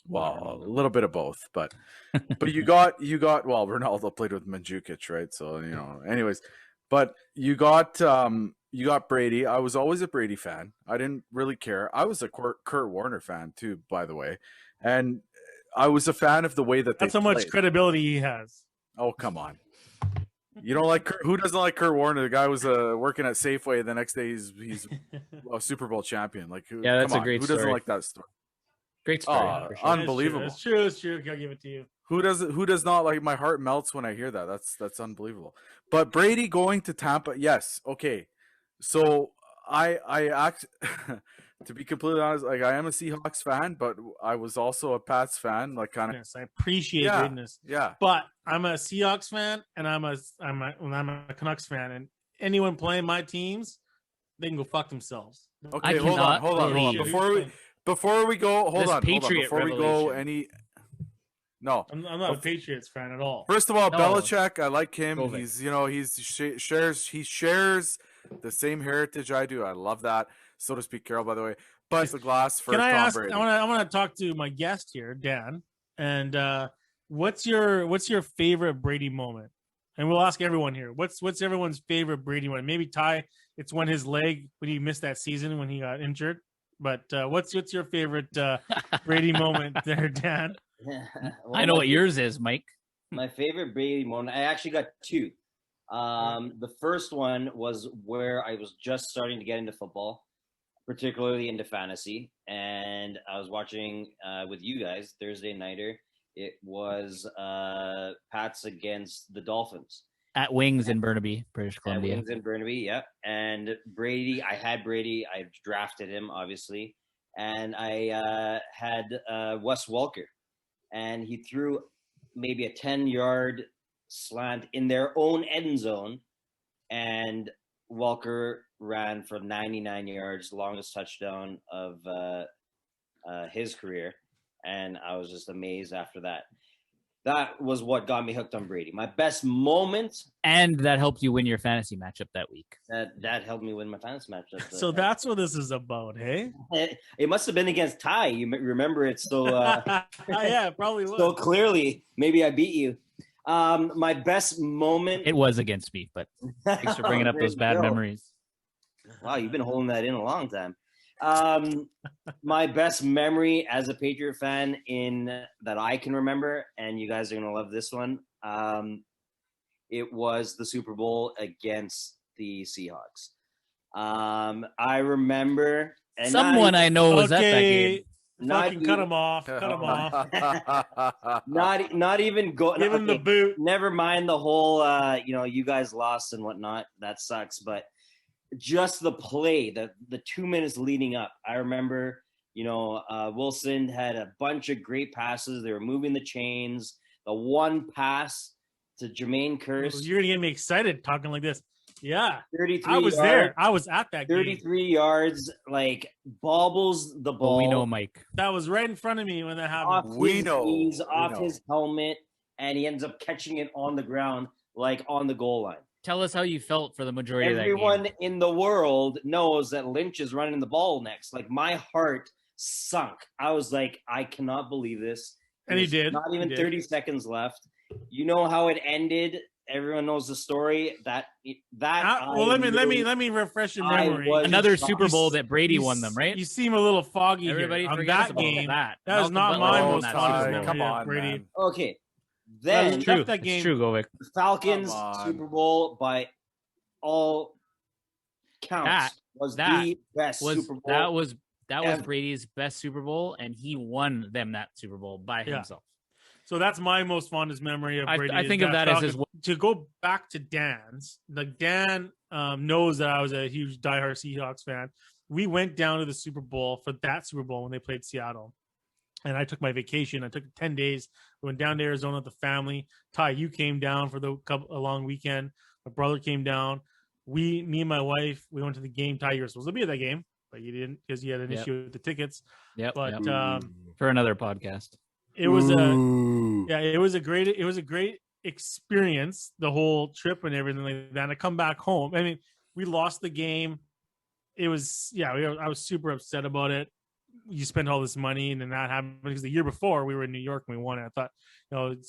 Well, a little bit of both, but you got Ronaldo played with Mandzukic, right? So anyways, but you got Brady. I was always a Brady fan. I didn't really care. I was a Kurt Warner fan too, by the way, and I was a fan of the way that That's they how much played. credibility he has. Oh, come on. You don't like who doesn't like Kurt Warner? The guy was working at Safeway. The next day he's a Super Bowl champion. Like, Yeah, that's a great Who doesn't story. like that story? Great story. Oh, for sure. unbelievable. It's true. It's true. I'll give it to you. Who does not like? My heart melts when I hear that. That's unbelievable. But Brady going to Tampa, yes, okay. So I act to be completely honest, like I am a Seahawks fan, but I was also a Pats fan, like kind of. Yes, I appreciate Yeah. greatness. Yeah. But I'm a Seahawks fan, and I'm a Canucks fan, and anyone playing my teams, they can go fuck themselves. Okay, I hold on. cannot believe- Before we go, hold This on. Patriot Before we go, revelation. no. I'm not a Patriots fan at all. First of all, No. Belichick, I like him. Go Vic. He shares the same heritage I do. I love that. So to speak, Carol, by the way. But the glass for Can I Tom ask? Brady. I want to talk to my guest here, Dan. And what's your favorite Brady moment? And we'll ask everyone here. What's everyone's favorite Brady moment? Maybe Ty, it's when his leg when he missed that season when he got injured. But what's your favorite Brady moment there, Dan? I know what yours is, Mike. My favorite Brady moment, I actually got two. The first one was where I was just starting to get into football, particularly into fantasy, and I was watching with you guys Thursday nighter. It was Pats against the Dolphins. At Wings in Burnaby, British At Columbia. Wings in Burnaby, yeah. And Brady, I had Brady. I drafted him, obviously. And I had Wes Welker. And he threw maybe a 10-yard slant in their own end zone. And Welker ran for 99 yards, longest touchdown of his career. And I was just amazed after that. That was what got me hooked on Brady. My best moment. And that helped you win your fantasy matchup that week. That helped me win my fantasy matchup. So that's what this is about, hey? It must have been against Ty. You remember it so yeah, probably was. so clearly. Maybe I beat you. My best moment. It was against me, but thanks for bringing up There those you bad go. memories. Wow, you've been holding that in a long time. My best memory as a Patriot fan that I can remember, and you guys are gonna love this one. It was the Super Bowl against the Seahawks. I remember, and Someone I know was at that Okay, game. fucking cut him off. Cut him off. not even go. Give him the boot. Never mind the whole. You guys lost and whatnot. That sucks, but just the play, the 2 minutes leading up. I remember, Wilson had a bunch of great passes. They were moving the chains. The one pass to Jermaine Kearse, You're gonna get me excited talking like this. Yeah, 33 I was yards, there. I was at that game. 33 yards, like bobbles the But ball. we know Mike. That was right in front of me when that off happened. We his know, knees, we off know. his helmet, and he ends up catching it on the ground, like on the goal line. Tell us how you felt for the majority of that Everyone game. in the world knows that Lynch is running the ball next. Like, my heart sunk. I was like, I cannot believe this. And he There's did. Not even He did. 30 seconds left. You know how it ended everyone knows the story. That well, let me refresh your I memory. was Another shocked. Super Bowl that Brady won them, right? You seem a little foggy Everybody here. On forgets that about game. that. That is Malcolm not Butler my won most that fondest Super Bowl. memory Come of on, Brady. man. Okay, Well, then it's True. that game. It's true, Govik. the Falcons Come on. Super Bowl by all counts was the best Super Bowl. That was ever. Brady's best Super Bowl, and he won them that Super Bowl by himself. So that's my most fondest memory of Brady. I think of that as his. To go back to Dan's, like Dan knows that I was a huge diehard Seahawks fan. We went down to the Super Bowl for that Super Bowl when they played Seattle. And I took my vacation. I took 10 days. We went down to Arizona with the family. Ty, you came down for a long weekend. My brother came down. Me and my wife, we went to the game. Ty, you were supposed to be at that game, but you didn't because you had an issue with the tickets. Yep. But For another podcast. it was it was a great experience, the whole trip and everything like that. And I come back home. I mean, we lost the game. It was I was super upset about it. You spend all this money and then that happened because the year before we were in New York and we won it. I thought,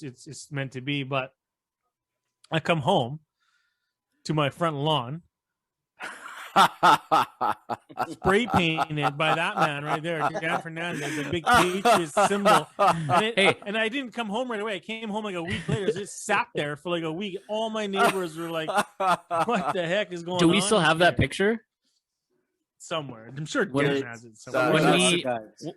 it's meant to be. But I come home to my front lawn, spray painted by that man right there, Daniel Fernandes, the big Patriots symbol. And I didn't come home right away. I came home like a week later. Just sat there for like a week. All my neighbors were like, "What the heck is going on?" Do we still have that picture? Somewhere, I'm sure Dan has it somewhere.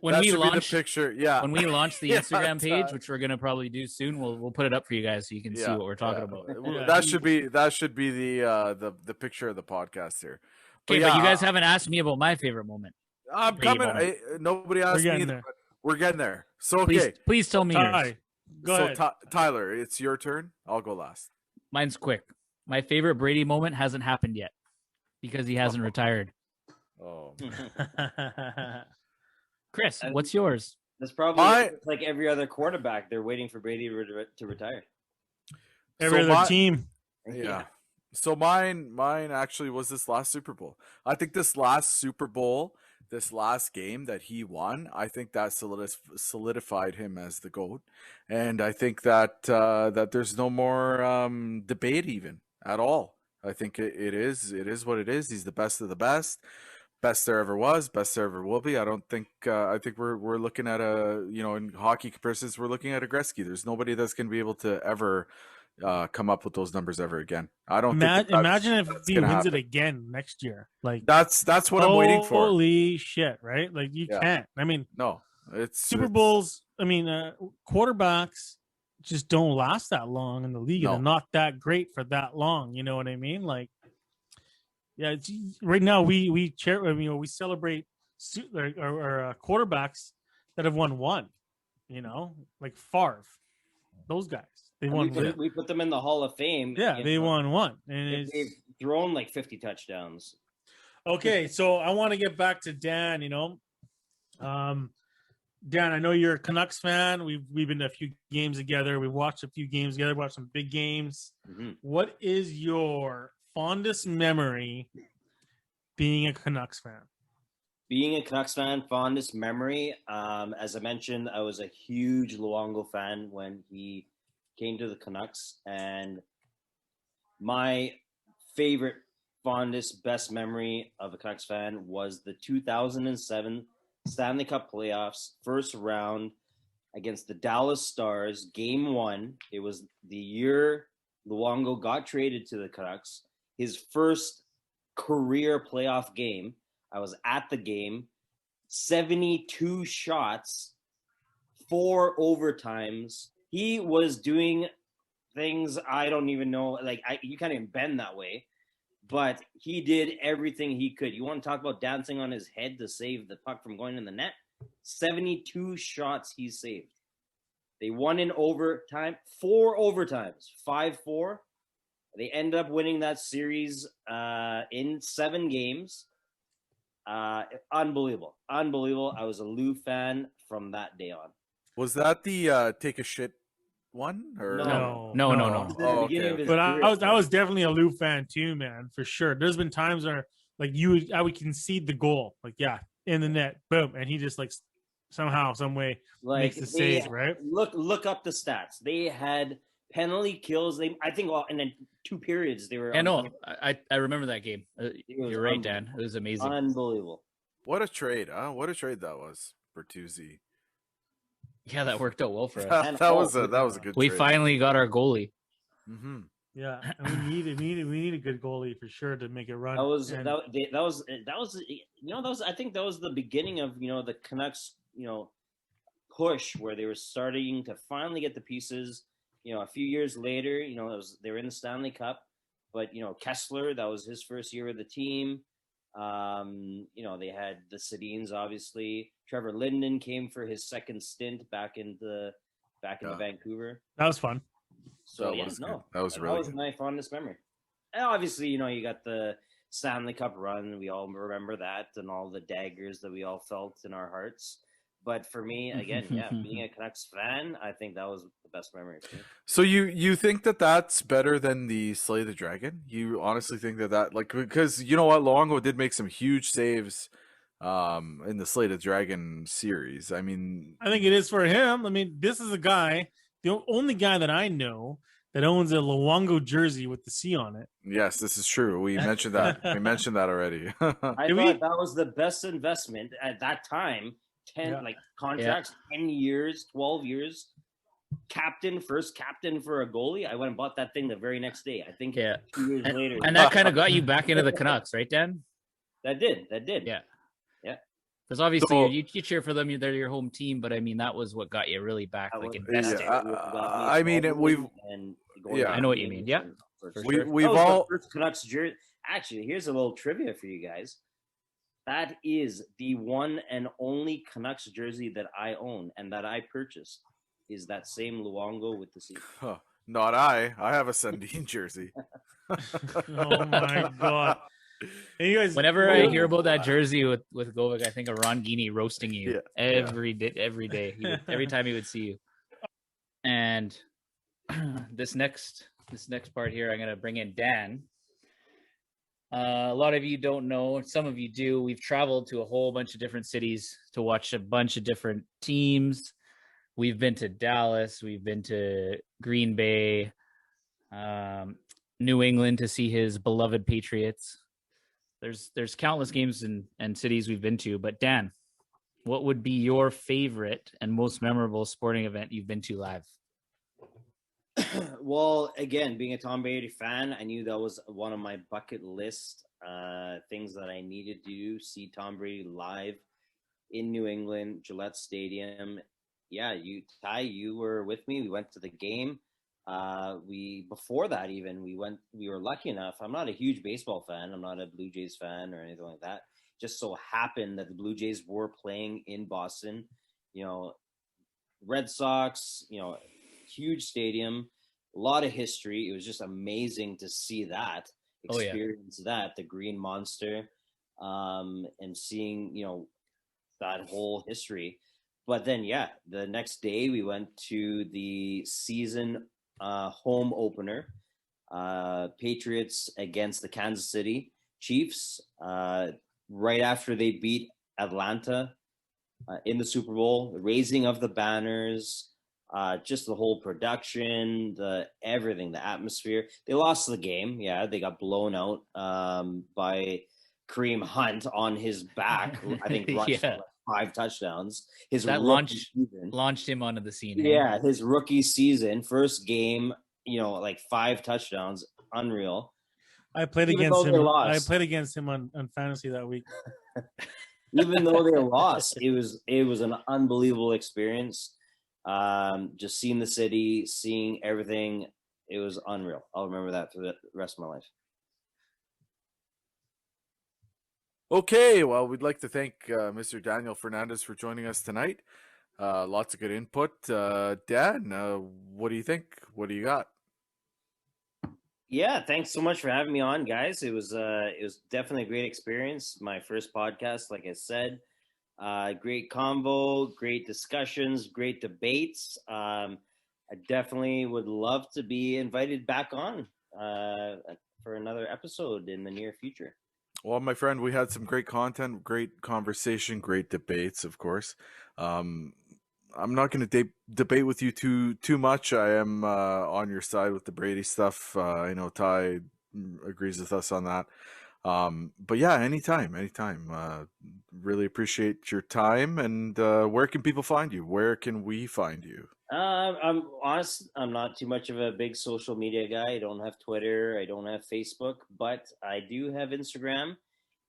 When we launch the picture, when we launch the Instagram page, which we're gonna probably do soon, we'll put it up for you guys so you can see what we're talking about. That should be the picture of the podcast here. Okay, but you guys haven't asked me about my favorite moment. I'm coming. Nobody asked me. We're getting there. So okay, please tell me yours. Go ahead. Tyler, it's your turn. I'll go last. Mine's quick. My favorite Brady moment hasn't happened yet because he hasn't retired. Oh, Chris, what's yours? That's probably like every other quarterback. They're waiting for Brady to retire. Every other team. Yeah. So mine actually was this last Super Bowl. I think this last Super Bowl, this last game that he won, I think that solidified him as the GOAT. And I think that that there's no more debate even at all. I think it is what it is. He's the best of the best. Best there ever was, best there ever will be. I don't think. I think we're looking at in hockey comparisons, we're looking at a Gretzky. There's nobody that's going to be able to ever come up with those numbers ever again. I don't. Imagine if he wins it again next year. Like that's what I'm waiting for. Holy shit! Right? Like you can't. I mean, no. It's Super Bowls. I mean, quarterbacks just don't last that long in the league. And they're not that great for that long. You know what I mean? Like. Yeah, right now we celebrate our quarterbacks that have won one, like Favre, those guys. They won. We put them in the Hall of Fame. Yeah, they won one, and they've thrown like 50 touchdowns. Okay, so I want to get back to Dan. Dan, I know you're a Canucks fan. We've been to a few games together. We've watched a few games together. Watched some big games. Mm-hmm. What is your fondest memory being a Canucks fan? Being a Canucks fan, fondest memory. As I mentioned, I was a huge Luongo fan when he came to the Canucks, and my favorite, fondest, best memory of a Canucks fan was the 2007 Stanley Cup playoffs, first round against the Dallas Stars, Game 1. It was the year Luongo got traded to the Canucks. His first career playoff game. I was at the game. 72 shots, 4 overtimes. He was doing things I don't even know. Like you can't even bend that way. But he did everything he could. You want to talk about dancing on his head to save the puck from going in the net? 72 shots he saved. They won in overtime. 4 overtimes. 5-4. They ended up winning that series in 7 games. Unbelievable. I was a Lou fan from that day on. Was that the take a shit one? Or No. Oh, okay. But I was definitely a Lou fan too, man, for sure. There's been times where like I would concede the goal, like in the net, boom, and he just like somehow, some way makes the save, right? Look up the stats. They had penalty kills. I think, and then 2 periods they were. I know. I remember that game. was You're right, Dan. It was amazing. Unbelievable. What a trade, huh? What a trade that was, Bertuzzi. Yeah, that worked out well for us. that was a good. We trade. finally got our goalie. Mm-hmm. Yeah, and we need a good goalie for sure to make it run. That was I think that was the beginning of the Canucks push where they were starting to finally get the pieces. A few years later, they were in the Stanley Cup, but Kessler, that was his first year with the team. They had the Sedins, obviously. Trevor Linden came for his second stint back into Vancouver. That was fun. So that was really my fondest memory. And obviously, you got the Stanley Cup run. We all remember that, and all the daggers that we all felt in our hearts. But for me, again, being a Canucks fan, I think that was the best memory for me. So you think that that's better than the Slay the Dragon? You honestly think that because you know what, Luongo did make some huge saves in the Slay the Dragon series. I mean, I think it is for him. I mean, this is a guy, the only guy that I know that owns a Luongo jersey with the C on it. Yes, this is true. We mentioned that. We mentioned that already. I thought that was the best investment at that time. Contracts, 10 years, 12 years. First captain for a goalie. I went and bought that thing the very next day. I think 2 years later. And that kind of got you back into the Canucks, right, Dan? That did. Yeah. Because obviously you cheer for them. They're your home team, but I mean that was what got you really back, invested. I mean, I know what you mean. Yeah, we've all first Canucks jersey. Actually, here's a little trivia for you guys. That is the one and only Canucks jersey that I own and that I purchased. Is that same Luongo with the C? Not I. I have a Sundin jersey. Oh my god. And you guys, whenever I hear about that jersey with Govik, I think of Ron Guinea roasting you every day. Every time he would see you. And this next part here, I'm gonna bring in Dan. A lot of you don't know, some of you do. We've traveled to a whole bunch of different cities to watch a bunch of different teams. We've been to Dallas, we've been to Green Bay, New England to see his beloved Patriots. There's countless games and cities we've been to, but Dan, what would be your favorite and most memorable sporting event you've been to live? Well, again, being a Tom Brady fan, I knew that was one of my bucket list things that I needed to do, see Tom Brady live in New England, Gillette Stadium. Yeah, you were with me. We went to the game. Before that even, we were lucky enough. I'm not a huge baseball fan. I'm not a Blue Jays fan or anything like that. Just so happened that the Blue Jays were playing in Boston. Red Sox, huge stadium, a lot of history. It was just amazing to see that, experience that, the Green Monster, and seeing, that whole history. But then, the next day we went to the season home opener, Patriots against the Kansas City Chiefs, right after they beat Atlanta in the Super Bowl, the raising of the banners, just the whole production, everything, the atmosphere. They lost the game. Yeah, they got blown out by Kareem Hunt on his back. I think rushed 5 touchdowns. Launched him onto the scene. Yeah, his rookie season, first game, 5 touchdowns, unreal. I played against him. I played against him on fantasy that week. Even though they lost, it was an unbelievable experience. Just seeing the city, seeing everything, it was unreal. I'll remember that for the rest of my life. Okay, well, we'd like to thank Mr. Daniel Fernandes for joining us tonight. Lots of good input. Dan, what do you think? What do you got? Yeah, thanks so much for having me on, guys. It was definitely a great experience. My first podcast, like I said. Great convo, great discussions, great debates. I definitely would love to be invited back on for another episode in the near future. Well, my friend, we had some great content, great conversation, great debates, of course. I'm not going to debate with you too much. I am on your side with the Brady stuff. I know Ty agrees with us on that. But yeah, anytime. Really appreciate your time. And where can people find you? Where can we find you? I'm honest. I'm not too much of a big social media guy. I don't have Twitter. I don't have Facebook, but I do have Instagram,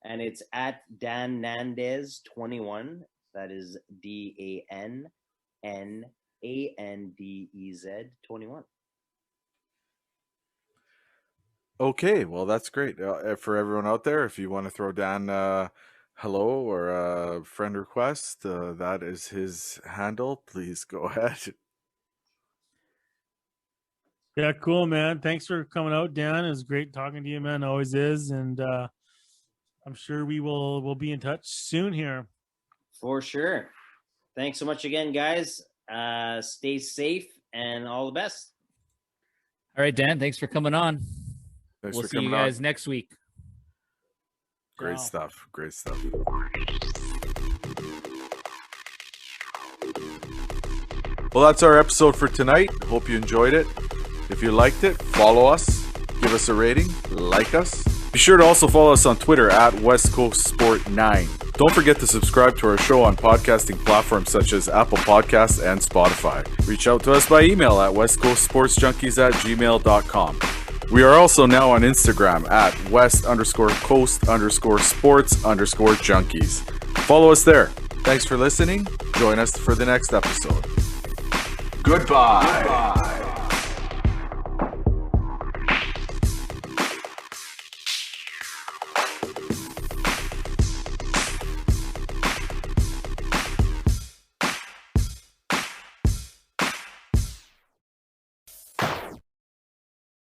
and it's at Dannandez21. That is DANNANDEZ 21. Okay, well, that's great. For everyone out there, if you want to throw Dan hello or a friend request, that is his handle. Please go ahead. Yeah, cool, man. Thanks for coming out, Dan. It was great talking to you, man. Always is, and I'm sure we'll be in touch soon here. For sure. Thanks so much again, guys. Stay safe and all the best. All right, Dan. Thanks for coming on. Thanks We'll for see you coming guys on. next week. Great Ciao. stuff. Great stuff. Well, that's our episode for tonight. Hope you enjoyed it. If you liked it, follow us, give us a rating, like us. Be sure to also follow us on Twitter at West Coast Sport 9. Don't forget to subscribe to our show on podcasting platforms such as Apple Podcasts and Spotify. Reach out to us by email at westcoastsportsjunkies@gmail.com. We are also now on Instagram at west_coast_sports_junkies. Follow us there. Thanks for listening. Join us for the next episode. Goodbye.